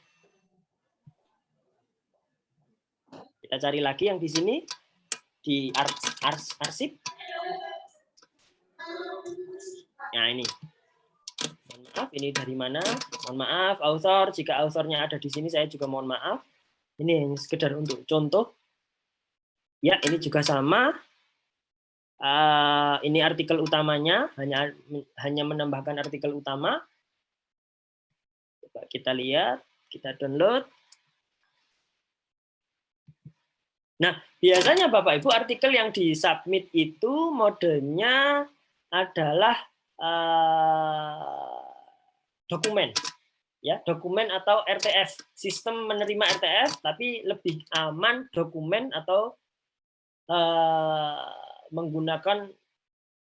Kita cari lagi yang di sini di arsip. Nah, ini. Mohon maaf, ini dari mana? Mohon maaf, author. Jika authornya ada di sini, saya juga mohon maaf. Ini sekedar untuk contoh. Ya, ini juga sama. Ini artikel utamanya, hanya menambahkan artikel utama. Coba kita lihat, kita download. Nah, biasanya Bapak Ibu artikel yang disubmit itu modenya adalah dokumen, ya, dokumen atau RTF, sistem menerima RTF, tapi lebih aman dokumen atau menggunakan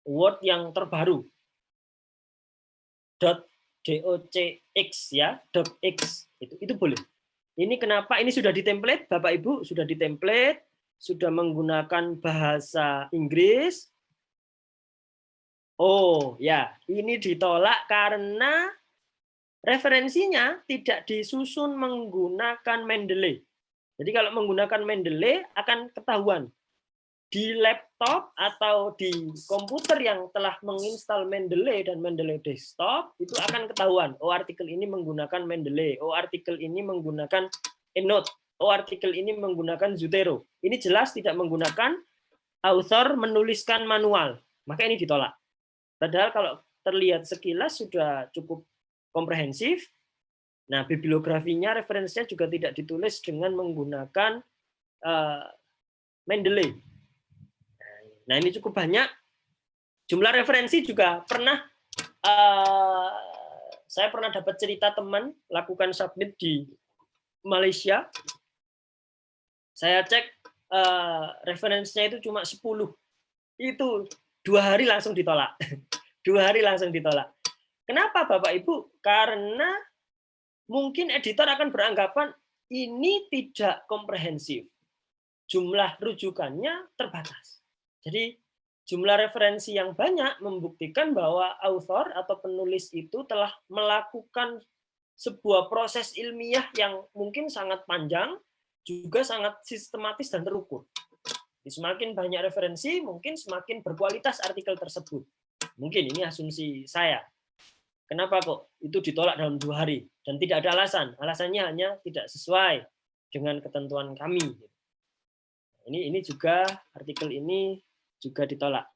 Word yang terbaru, .docx ya, .x itu boleh. Ini kenapa? Ini sudah ditemplate, Bapak Ibu, sudah ditemplate, sudah menggunakan bahasa Inggris. Oh ya, ini ditolak karena referensinya tidak disusun menggunakan Mendeley. Jadi kalau menggunakan Mendeley akan ketahuan di laptop atau di komputer yang telah menginstal Mendeley dan Mendeley desktop itu akan ketahuan. Oh, artikel ini menggunakan Mendeley. Oh, artikel ini menggunakan EndNote. Oh, artikel ini menggunakan Zotero. Ini jelas tidak menggunakan author menuliskan manual. Maka ini ditolak. Padahal kalau terlihat sekilas sudah cukup komprehensif. Nah, bibliografinya, referensinya juga tidak ditulis dengan menggunakan Mendeley. Nah, ini cukup banyak. Jumlah referensi juga pernah, saya pernah dapat cerita teman lakukan submit di Malaysia. Saya cek referensinya itu cuma 10. Itu 2 hari langsung ditolak. 2 hari langsung ditolak. Kenapa Bapak Ibu? Karena mungkin editor akan beranggapan ini tidak komprehensif. Jumlah rujukannya terbatas. Jadi jumlah referensi yang banyak membuktikan bahwa author atau penulis itu telah melakukan sebuah proses ilmiah yang mungkin sangat panjang, juga sangat sistematis dan terukur. Semakin banyak referensi, mungkin semakin berkualitas artikel tersebut. Mungkin ini asumsi saya. Kenapa kok itu ditolak dalam 2 hari? Dan tidak ada alasan. Alasannya hanya tidak sesuai dengan ketentuan kami. Ini juga, artikel ini juga ditolak.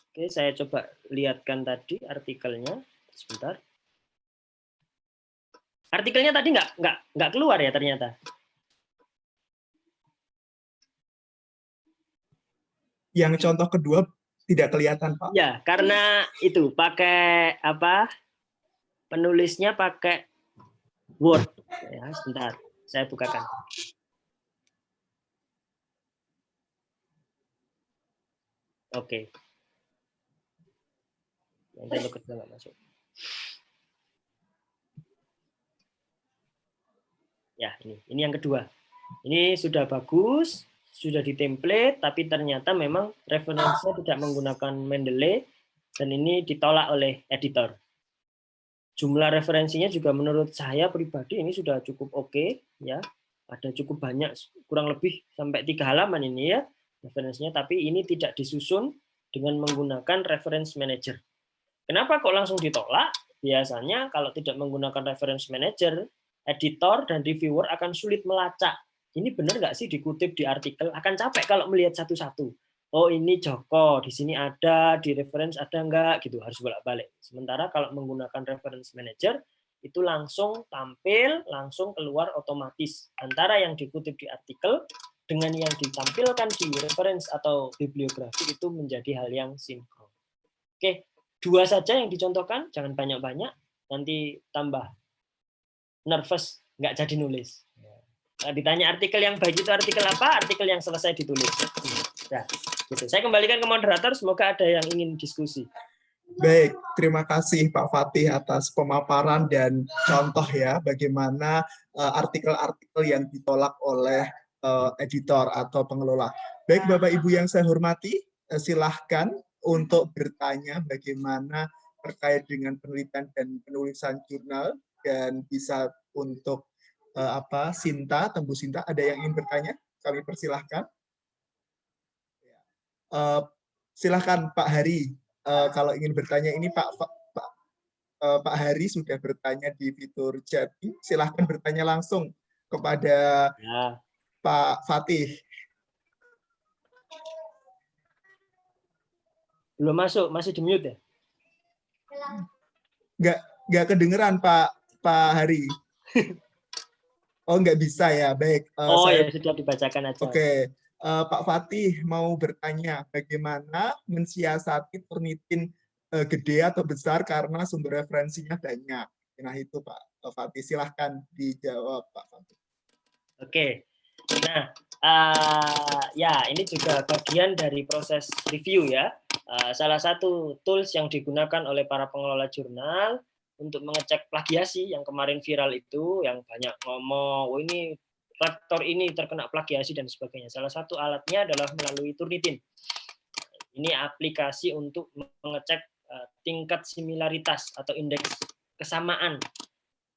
Oke, saya coba lihatkan tadi artikelnya. Sebentar. Artikelnya tadi nggak keluar ya ternyata. Yang contoh kedua tidak kelihatan, Pak. Ya, karena itu pakai apa? Penulisnya pakai Word. Ya, sebentar, saya bukakan. Oke. Nanti lo kedua nggak masuk. Ya, ini yang kedua. Ini sudah bagus, sudah ditemplate, tapi ternyata memang referensinya tidak menggunakan Mendeley, dan ini ditolak oleh editor. Jumlah referensinya juga menurut saya pribadi ini sudah cukup oke, ya. Ada cukup banyak, kurang lebih sampai 3 halaman ini ya referensinya, tapi ini tidak disusun dengan menggunakan reference manager. Kenapa kok langsung ditolak? Biasanya kalau tidak menggunakan reference manager, editor dan reviewer akan sulit melacak. Ini benar nggak sih dikutip di artikel? Akan capek kalau melihat satu-satu. Oh, ini Joko, di sini ada, di reference ada nggak, gitu, harus bolak-balik. Sementara kalau menggunakan reference manager, itu langsung tampil, langsung keluar otomatis. Antara yang dikutip di artikel dengan yang ditampilkan di reference atau bibliografi itu menjadi hal yang sinkron. Oke, 2 saja yang dicontohkan, jangan banyak-banyak, nanti tambah nervous, nggak jadi nulis. Ditanya artikel yang baik itu artikel apa? Artikel yang selesai ditulis. Nah, gitu. Saya kembalikan ke moderator, semoga ada yang ingin diskusi. Baik, terima kasih Pak Fatih atas pemaparan dan contoh ya bagaimana artikel-artikel yang ditolak oleh editor atau pengelola. Baik Bapak Ibu yang saya hormati, silahkan untuk bertanya bagaimana terkait dengan penelitian dan penulisan jurnal, dan bisa untuk Sinta, Tembu Sinta, ada yang ingin bertanya? Kami persilahkan. Silahkan Pak Hari, kalau ingin bertanya ini Pak Hari sudah bertanya di fitur chat. Silahkan bertanya langsung kepada Ya. Pak Fatih. Belum masuk, masih di mute ya? Nggak kedengeran Pak Hari. Oh, nggak bisa ya. Baik. Ya sudah dibacakan aja. Oke. Pak Fatih mau bertanya bagaimana mensiasati Turnitin gede atau besar karena sumber referensinya banyak. Nah itu Pak Fatih, silahkan dijawab Pak Fatih. Oke. Nah, ya ini juga bagian dari proses review ya. Salah satu tools yang digunakan oleh para pengelola jurnal untuk mengecek plagiasi yang kemarin viral itu, yang banyak ngomong, oh ini rektor ini terkena plagiasi dan sebagainya. Salah satu alatnya adalah melalui Turnitin. Ini aplikasi untuk mengecek tingkat similaritas atau indeks kesamaan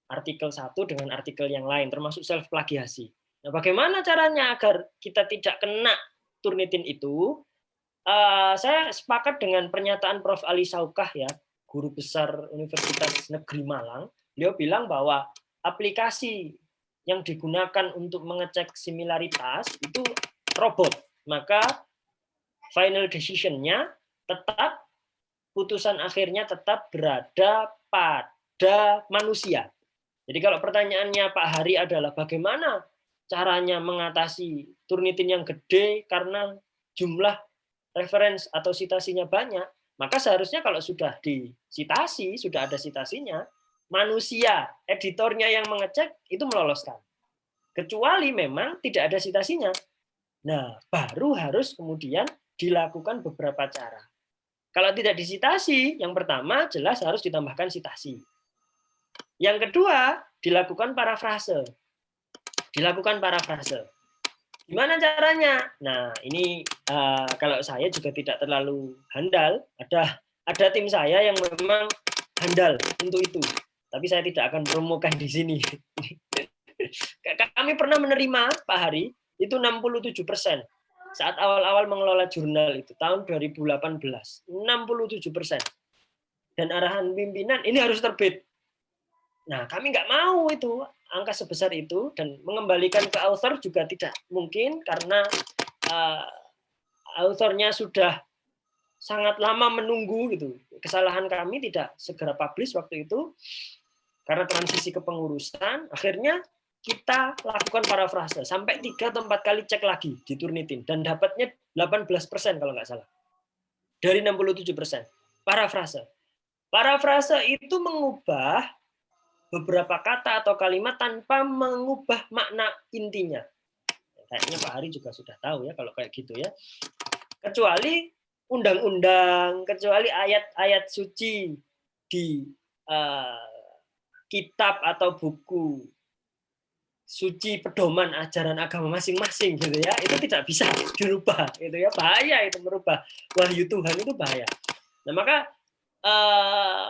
artikel satu dengan artikel yang lain, termasuk self plagiasi. Nah, bagaimana caranya agar kita tidak kena Turnitin itu? Saya sepakat dengan pernyataan Prof. Ali Saukah ya, guru besar Universitas Negeri Malang. Beliau bilang bahwa aplikasi yang digunakan untuk mengecek similaritas itu robot. Maka final decision-nya tetap, putusan akhirnya tetap berada pada manusia. Jadi kalau pertanyaannya Pak Hari adalah bagaimana caranya mengatasi Turnitin yang gede karena jumlah referensi atau citasinya banyak, maka seharusnya kalau sudah disitasi, sudah ada citasinya, manusia, editornya yang mengecek itu meloloskan. Kecuali memang tidak ada citasinya. Nah, baru harus kemudian dilakukan beberapa cara. Kalau tidak disitasi, yang pertama jelas harus ditambahkan citasi. Yang kedua, dilakukan parafrase. Gimana caranya? Nah, ini kalau saya juga tidak terlalu handal. Ada tim saya yang memang handal untuk itu. Tapi saya tidak akan promokan di sini. Kami pernah menerima, Pak Hari, itu 67%. Saat awal-awal mengelola jurnal itu, tahun 2018. 67%. Dan arahan pimpinan, ini harus terbit. Nah, kami nggak mau itu angka sebesar itu, dan mengembalikan ke author juga tidak mungkin karena authornya sudah sangat lama menunggu gitu. Kesalahan kami tidak segera publish waktu itu karena transisi kepengurusan. Akhirnya kita lakukan parafrase sampai 3 atau 4 kali cek lagi di Turnitin dan dapatnya 18% kalau nggak salah dari 67%. Parafrase itu mengubah beberapa kata atau kalimat tanpa mengubah makna intinya. Kayaknya Pak Hari juga sudah tahu ya kalau kayak gitu ya. Kecuali undang-undang, kecuali ayat-ayat suci di kitab atau buku suci pedoman ajaran agama masing-masing gitu ya, itu tidak bisa dirubah gitu ya, bahaya itu, merubah wahyu Tuhan itu bahaya. Nah, maka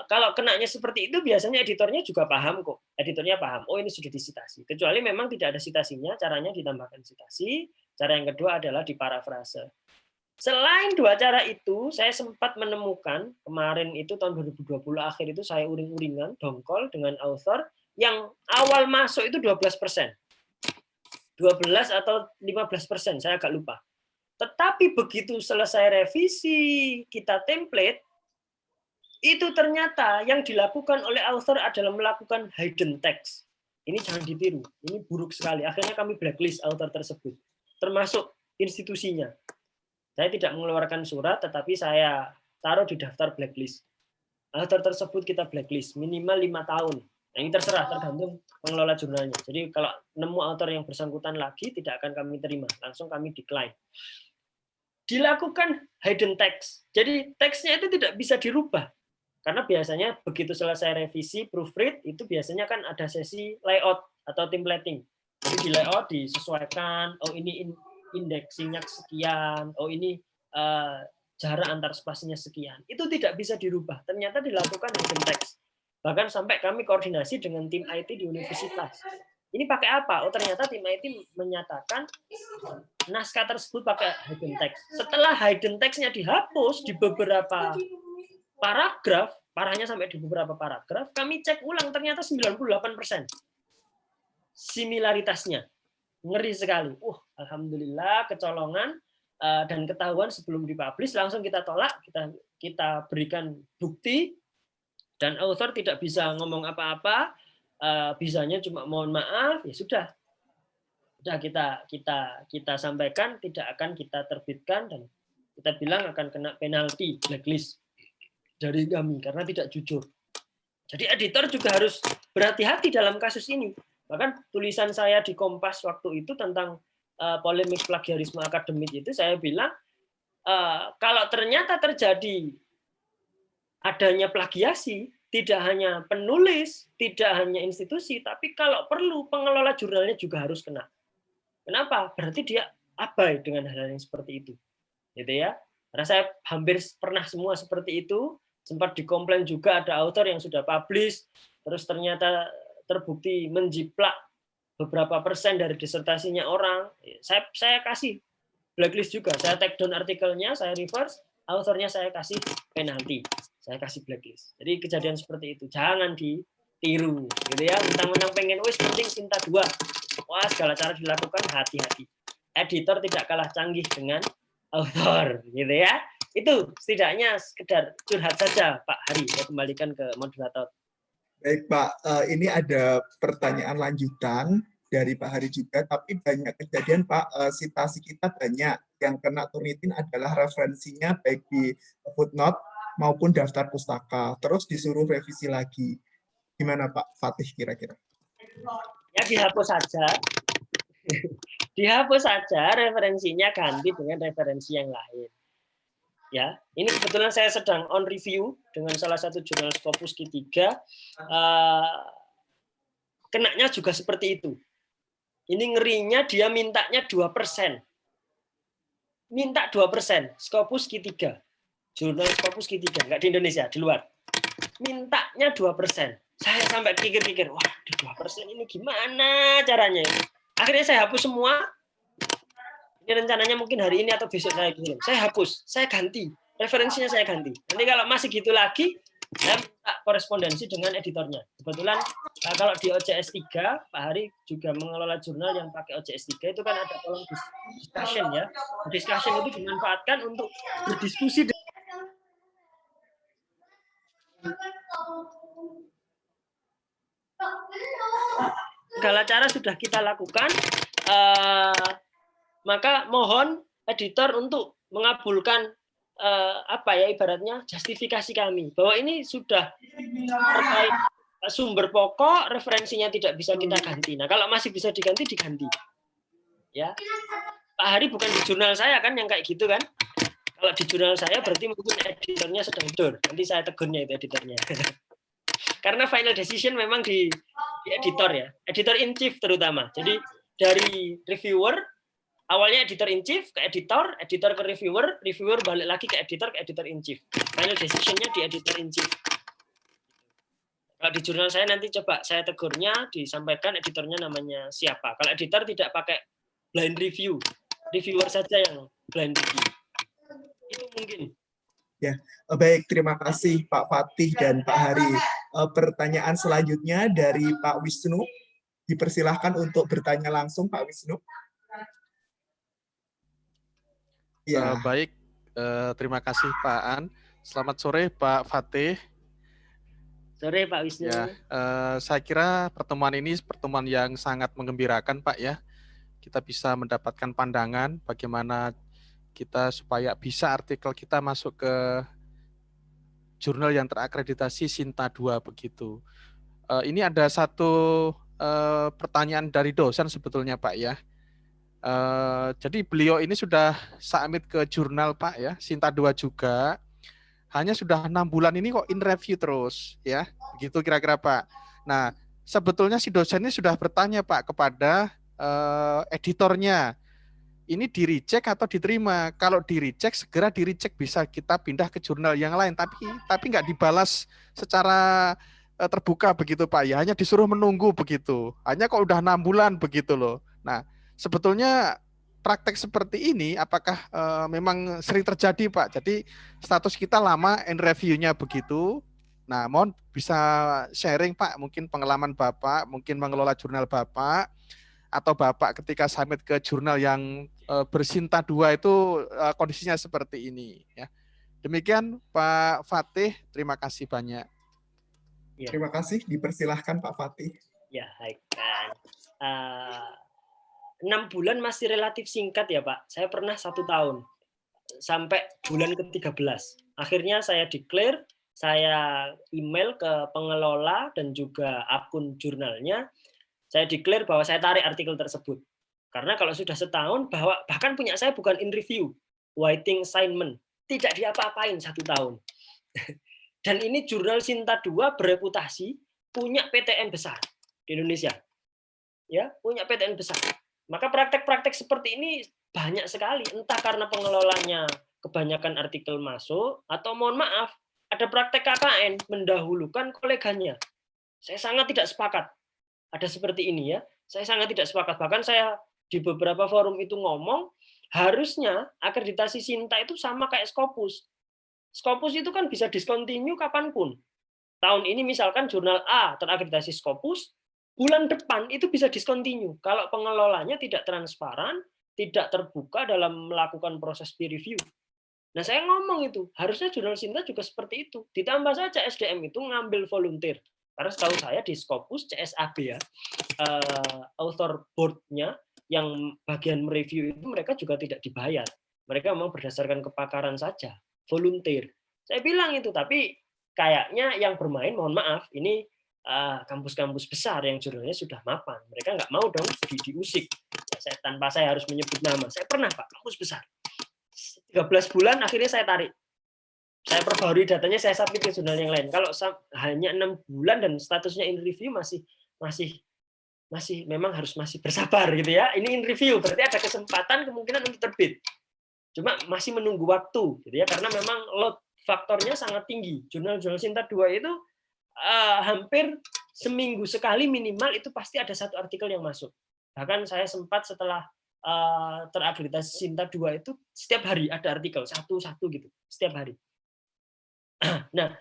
kalau kenanya seperti itu biasanya editornya juga paham kok. Editornya paham, oh ini sudah disitasi. Kecuali memang tidak ada citasinya, caranya ditambahkan citasi. Cara yang kedua adalah diparafrase. Selain 2 cara itu, saya sempat menemukan kemarin itu tahun 2020 akhir itu saya uring-uringan dongkol dengan author yang awal masuk itu 12%. 12 atau 15%, saya agak lupa. Tetapi begitu selesai revisi, kita template, itu ternyata yang dilakukan oleh author adalah melakukan hidden text. Ini jangan ditiru, ini buruk sekali. Akhirnya kami blacklist author tersebut, termasuk institusinya. Saya tidak mengeluarkan surat, tetapi saya taruh di daftar blacklist. Author tersebut kita blacklist, minimal 5 tahun. Nah, ini terserah, tergantung pengelola jurnalnya. Jadi kalau nemu author yang bersangkutan lagi, tidak akan kami terima, langsung kami decline. Dilakukan hidden text. Jadi teksnya itu tidak bisa dirubah. Karena biasanya begitu selesai revisi, proofread, itu biasanya kan ada sesi layout atau templating. Jadi di layout disesuaikan, oh ini indeksingnya sekian, oh ini jarak antar spasinya sekian. Itu tidak bisa dirubah. Ternyata dilakukan hidden text. Bahkan sampai kami koordinasi dengan tim IT di universitas. Ini pakai apa? Oh ternyata tim IT menyatakan naskah tersebut pakai hidden text. Setelah hidden text-nya dihapus di beberapa paragraf, parahnya sampai di beberapa paragraf, kami cek ulang ternyata 98% similaritasnya. Ngeri sekali. Alhamdulillah kecolongan dan ketahuan sebelum dipublish, langsung kita tolak, kita berikan bukti, dan author tidak bisa ngomong apa-apa, bisanya cuma mohon maaf, ya sudah kita sampaikan tidak akan kita terbitkan, dan kita bilang akan kena penalti blacklist dari kami karena tidak jujur. Jadi editor juga harus berhati-hati dalam kasus ini. Bahkan tulisan saya di Kompas waktu itu tentang polemik plagiarisme akademik itu, saya bilang kalau ternyata terjadi adanya plagiasi, tidak hanya penulis, tidak hanya institusi, tapi kalau perlu pengelola jurnalnya juga harus kena. Kenapa? Berarti dia abai dengan hal-hal yang seperti itu. Gitu ya. Karena saya hampir pernah semua seperti itu, sempat dikomplain juga ada author yang sudah publish, terus ternyata terbukti menjiplak beberapa persen dari disertasinya orang. Saya kasih blacklist juga, saya take down artikelnya, saya reverse, authornya saya kasih penalti, saya kasih blacklist. Jadi kejadian seperti itu jangan ditiru, gitu ya. Mentang-mentang pengen penting Sinta 2, wah segala cara dilakukan, hati-hati. Editor tidak kalah canggih dengan author, gitu ya. Itu setidaknya sekedar curhat saja, Pak Hari. Saya kembalikan ke moderator. Baik Pak, ini ada pertanyaan lanjutan dari Pak Hari juga, tapi banyak kejadian Pak, citasi kita banyak, yang kena Turnitin adalah referensinya baik di footnote maupun daftar pustaka, terus disuruh revisi lagi. Gimana Pak Fatih kira-kira? Ya dihapus saja. Dihapus saja, referensinya ganti dengan referensi yang lain. Ya, ini kebetulan saya sedang on review dengan salah satu jurnal Scopus Q3, kenanya juga seperti itu. Ini ngerinya dia mintanya 2%. Minta 2%, Scopus Q3. Jurnal Scopus Q3, nggak di Indonesia, di luar. Mintanya 2%. Saya sampai pikir-pikir, wah 2% ini gimana caranya? Akhirnya saya hapus semua. Ini rencananya mungkin hari ini atau besok saya kirim. Saya hapus, saya ganti. Referensinya saya ganti. Nanti kalau masih gitu lagi, saya minta korespondensi dengan editornya. Kebetulan kalau di OJS 3, Pak Hari juga mengelola jurnal yang pakai OJS 3, itu kan ada kolom discussion ya. Discussion itu dimanfaatkan untuk berdiskusi. Segala cara sudah kita lakukan, maka mohon editor untuk mengabulkan ibaratnya justifikasi kami bahwa ini sudah terkait sumber pokok, referensinya tidak bisa kita ganti. Nah, kalau masih bisa diganti, diganti. Ya, Pak Hari bukan di jurnal saya kan yang kayak gitu kan? Kalau di jurnal saya berarti mungkin editornya sedang tidur. Nanti saya tegurnya itu editornya. Karena final decision memang di editor ya, editor in chief terutama. Jadi dari reviewer, awalnya editor in chief ke editor, editor ke reviewer, reviewer balik lagi ke editor in chief. Final decision-nya di editor in chief. Kalau di jurnal saya nanti coba saya tegurnya, disampaikan editornya namanya siapa. Kalau editor tidak pakai blind review, reviewer saja yang blind review. Itu mungkin. Ya, baik, terima kasih Pak Fatih dan Pak Hari. Pertanyaan selanjutnya dari Pak Wisnu. Dipersilahkan untuk bertanya langsung Pak Wisnu. Ya. Baik, terima kasih Pak An. Selamat sore Pak Fatih. Sore Pak Wisnu. Ya, saya kira pertemuan ini pertemuan yang sangat menggembirakan Pak ya. Kita bisa mendapatkan pandangan bagaimana kita supaya bisa artikel kita masuk ke jurnal yang terakreditasi Sinta 2 begitu. Ini ada satu pertanyaan dari dosen sebetulnya Pak ya. Jadi beliau ini sudah submit ke jurnal Pak ya, Sinta 2 juga. Hanya sudah 6 bulan ini kok in review terus ya. Begitu kira-kira Pak. Nah, sebetulnya si dosen ini sudah bertanya Pak kepada editornya. Ini di-reject atau diterima? Kalau di-reject, segera di-reject, bisa kita pindah ke jurnal yang lain. Tapi nggak dibalas secara terbuka begitu Pak ya, hanya disuruh menunggu begitu. Hanya kok udah 6 bulan begitu loh. Nah, sebetulnya praktek seperti ini apakah memang sering terjadi Pak? Jadi status kita lama and review-nya begitu. Nah, mohon bisa sharing Pak, mungkin pengalaman Bapak, mungkin mengelola jurnal Bapak, atau Bapak ketika submit ke jurnal yang bersinta 2 itu kondisinya seperti ini ya. Demikian Pak Fatih, terima kasih banyak. Ya. Terima kasih, dipersilahkan Pak Fatih. Ya, baik. 6 bulan masih relatif singkat ya Pak. Saya pernah 1 tahun sampai bulan ke-13. Akhirnya saya declare, saya email ke pengelola dan juga akun jurnalnya. Saya declare bahwa saya tarik artikel tersebut. Karena kalau sudah setahun, bahkan punya saya bukan in review, waiting assignment, tidak diapa-apain 1 tahun. Dan ini jurnal Sinta 2 bereputasi punya PTN besar di Indonesia. Ya, punya PTN besar. Maka praktek-praktek seperti ini banyak sekali, entah karena pengelolanya kebanyakan artikel masuk, atau mohon maaf, ada praktek KKN mendahulukan koleganya. Saya sangat tidak sepakat. Ada seperti ini ya. Saya sangat tidak sepakat. Bahkan saya di beberapa forum itu ngomong, harusnya akreditasi Sinta itu sama kayak Scopus. Scopus itu kan bisa discontinue kapanpun. Tahun ini misalkan jurnal A terakreditasi Scopus, bulan depan itu bisa discontinue. Kalau pengelolanya tidak transparan, tidak terbuka dalam melakukan proses peer review. Nah, saya ngomong itu, harusnya jurnal Sinta juga seperti itu. Ditambah saja SDM itu ngambil volunteer. Karena setahu saya di Scopus, CSAB ya, author board-nya yang bagian mereview itu mereka juga tidak dibayar. Mereka memang berdasarkan kepakaran saja, volunteer. Saya bilang itu, tapi kayaknya yang bermain, mohon maaf, ini kampus-kampus besar yang jurnalnya sudah mapan. Mereka nggak mau dong diusik. Tanpa saya harus menyebut nama. Saya pernah Pak, kampus besar. 13 bulan akhirnya saya tarik. Saya perbarui datanya, saya submit ke jurnal yang lain. Kalau hanya 6 bulan dan statusnya in review masih memang harus masih bersabar gitu ya. Ini in review, berarti ada kesempatan kemungkinan untuk terbit. Cuma masih menunggu waktu gitu ya, karena memang load faktornya sangat tinggi. Jurnal-jurnal Sinta 2 itu hampir seminggu sekali minimal itu pasti ada 1 artikel yang masuk. Bahkan saya sempat setelah terakreditasi Sinta 2 itu setiap hari ada artikel, satu gitu, setiap hari. Nah,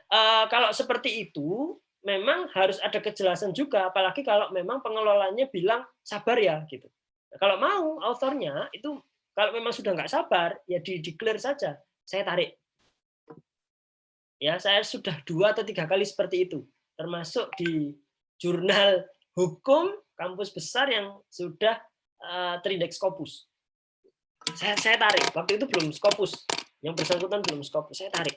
kalau seperti itu memang harus ada kejelasan juga, apalagi kalau memang pengelolanya bilang sabar ya gitu. Nah, kalau mau autornya itu kalau memang sudah nggak sabar ya di-declare saja, saya tarik. Ya, saya sudah 2 atau 3 kali seperti itu, termasuk di jurnal hukum kampus besar yang sudah terindeks Scopus. Saya tarik, waktu itu belum Scopus, yang bersangkutan belum Scopus, saya tarik.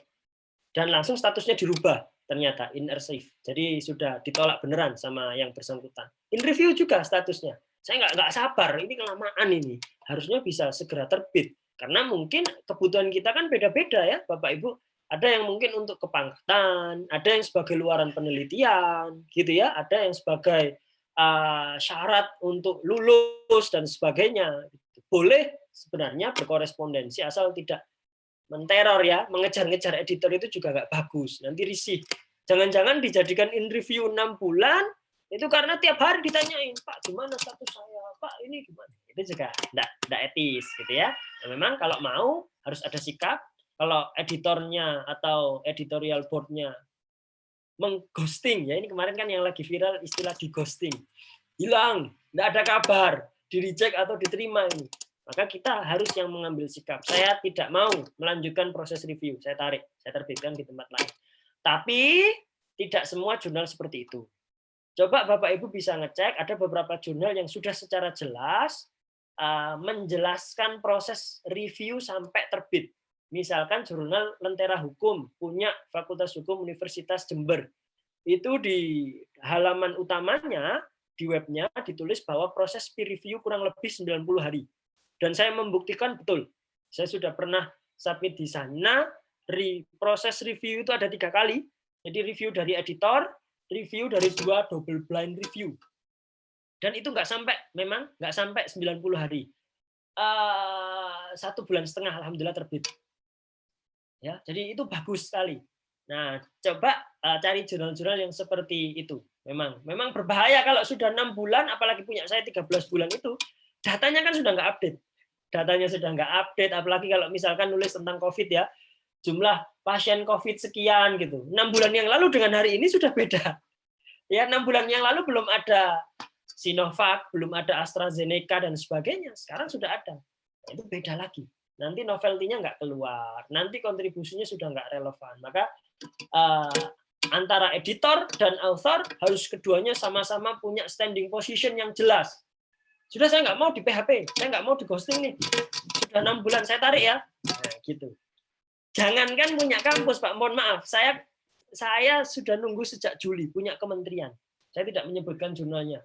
Dan langsung statusnya dirubah, ternyata in archive. Jadi sudah ditolak beneran sama yang bersangkutan. In review juga statusnya. Saya nggak sabar, ini kelamaan ini. Harusnya bisa segera terbit. Karena mungkin kebutuhan kita kan beda-beda ya, Bapak Ibu. Ada yang mungkin untuk kepangkatan, ada yang sebagai luaran penelitian, gitu ya. Ada yang sebagai syarat untuk lulus dan sebagainya. Boleh sebenarnya berkorespondensi asal tidak menteror ya, mengejar-ngejar editor itu juga nggak bagus. Nanti risih. Jangan-jangan dijadikan in review 6 bulan, itu karena tiap hari ditanyain, Pak, gimana status saya? Pak, ini gimana? Itu juga nggak etis gitu ya. Nah, memang kalau mau harus ada sikap. Kalau editornya atau editorial board-nya mengghosting, ya ini kemarin kan yang lagi viral istilah di ghosting. Hilang, nggak ada kabar, di-reject atau diterima ini. Maka kita harus yang mengambil sikap. Saya tidak mau melanjutkan proses review. Saya tarik, saya terbitkan di tempat lain. Tapi tidak semua jurnal seperti itu. Coba Bapak Ibu bisa ngecek, ada beberapa jurnal yang sudah secara jelas menjelaskan proses review sampai terbit. Misalkan jurnal Lentera Hukum, punya Fakultas Hukum Universitas Jember. Itu di halaman utamanya, di webnya ditulis bahwa proses peer review kurang lebih 90 hari. Dan saya membuktikan betul. Saya sudah pernah submit di sana, proses review itu ada 3 kali. Jadi review dari editor, review dari 2 double blind review. Dan itu nggak sampai 90 hari. 1,5 bulan alhamdulillah terbit. Ya, jadi itu bagus sekali. Nah, coba cari jurnal-jurnal yang seperti itu. Memang berbahaya kalau sudah 6 bulan, apalagi punya saya 13 bulan itu, datanya kan sudah nggak update. Datanya sudah nggak update, apalagi kalau misalkan nulis tentang COVID ya, jumlah pasien COVID sekian gitu. 6 bulan yang lalu dengan hari ini sudah beda. Ya, 6 bulan yang lalu belum ada Sinovac, belum ada AstraZeneca dan sebagainya. Sekarang sudah ada. Nah, itu beda lagi. Nanti novelty-nya nggak keluar. Nanti kontribusinya sudah nggak relevan. Maka antara editor dan author harus keduanya sama-sama punya standing position yang jelas. Sudah, saya nggak mau di PHP, saya nggak mau di ghosting nih. Sudah 6 bulan saya tarik ya. Nah, gitu. Jangankan punya kampus, Pak. Mohon maaf, saya sudah nunggu sejak Juli punya kementerian. Saya tidak menyebutkan jurnalnya.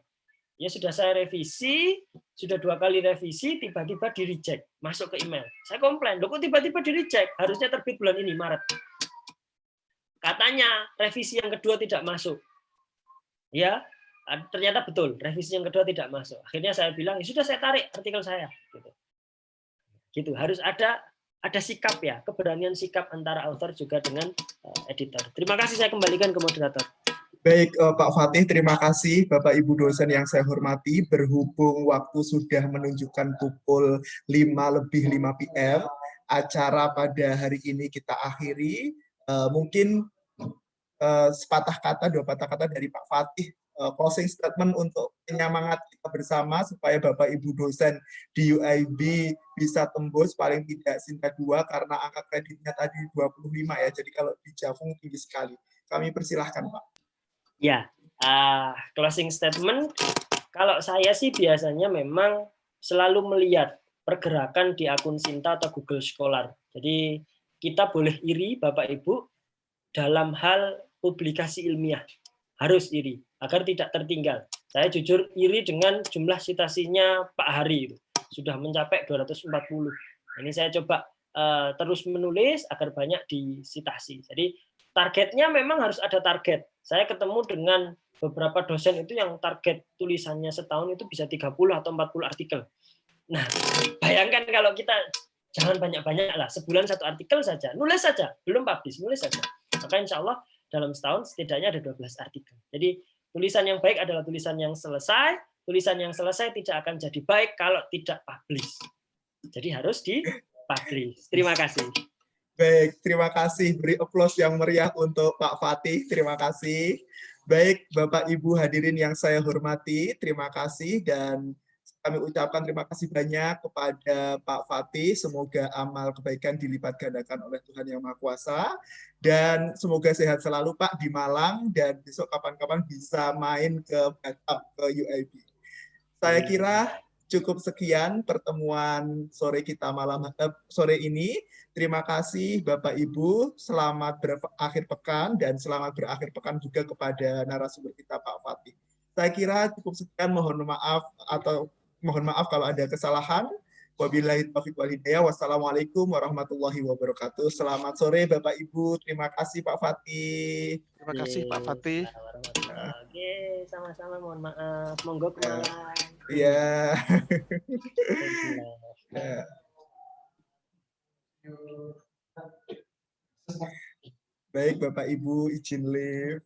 Ya sudah saya revisi, sudah 2 kali revisi, tiba-tiba di reject, masuk ke email. Saya komplain, loh kok tiba-tiba di reject? Harusnya terbit bulan ini, Maret. Katanya revisi yang kedua tidak masuk. Ya, ternyata betul, revisi yang kedua tidak masuk. Akhirnya saya bilang, ya sudah saya tarik artikel saya. Gitu. Harus ada sikap ya, keberanian sikap antara author juga dengan editor. Terima kasih, saya kembalikan ke moderator. Baik, Pak Fatih, terima kasih. Bapak Ibu dosen yang saya hormati, berhubung waktu sudah menunjukkan pukul 5:05 PM, acara pada hari ini kita akhiri. Mungkin sepatah kata, 2 patah kata dari Pak Fatih, closing statement untuk penyemangat kita bersama supaya Bapak Ibu dosen di UIB bisa tembus paling tidak Sinta 2 karena angka kreditnya tadi 25 ya, jadi kalau di Javung tinggi sekali. Kami persilahkan, Pak. Ya, closing statement, kalau saya sih biasanya memang selalu melihat pergerakan di akun Sinta atau Google Scholar. Jadi kita boleh iri, Bapak Ibu, dalam hal publikasi ilmiah. Harus iri, agar tidak tertinggal. Saya jujur iri dengan jumlah citasinya Pak Hari, itu sudah mencapai 240. Ini saya coba terus menulis agar banyak disitasi. Jadi targetnya memang harus ada target. Saya ketemu dengan beberapa dosen itu yang target tulisannya setahun itu bisa 30 atau 40 artikel. Nah, bayangkan kalau kita jangan banyak-banyak lah, sebulan 1 artikel saja, nulis saja, belum publish, nulis saja. Maka insya Allah dalam setahun setidaknya ada 12 artikel. Jadi tulisan yang baik adalah tulisan yang selesai tidak akan jadi baik kalau tidak publish. Jadi harus di-publish. Terima kasih. Baik, terima kasih. Beri aplaus yang meriah untuk Pak Fatih. Terima kasih. Baik, Bapak Ibu hadirin yang saya hormati, terima kasih dan kami ucapkan terima kasih banyak kepada Pak Fatih. Semoga amal kebaikan dilipat gandakan oleh Tuhan Yang Maha Kuasa dan semoga sehat selalu Pak di Malang dan besok kapan-kapan bisa main ke Batam, ke UIB. Saya kira cukup sekian pertemuan sore kita sore ini. Terima kasih Bapak Ibu, selamat berakhir pekan dan selamat berakhir pekan juga kepada narasumber kita Pak Fatih. Saya kira cukup sekian, mohon maaf kalau ada kesalahan. Wabillahi taufiq wal hidayah. Wassalamualaikum warahmatullahi wabarakatuh. Selamat sore Bapak Ibu. Terima kasih Pak Fatih. Terima kasih Pak Fatih. Oke, sama-sama, mohon maaf. Monggo ke Malang. Iya. Baik Bapak Ibu, izin live.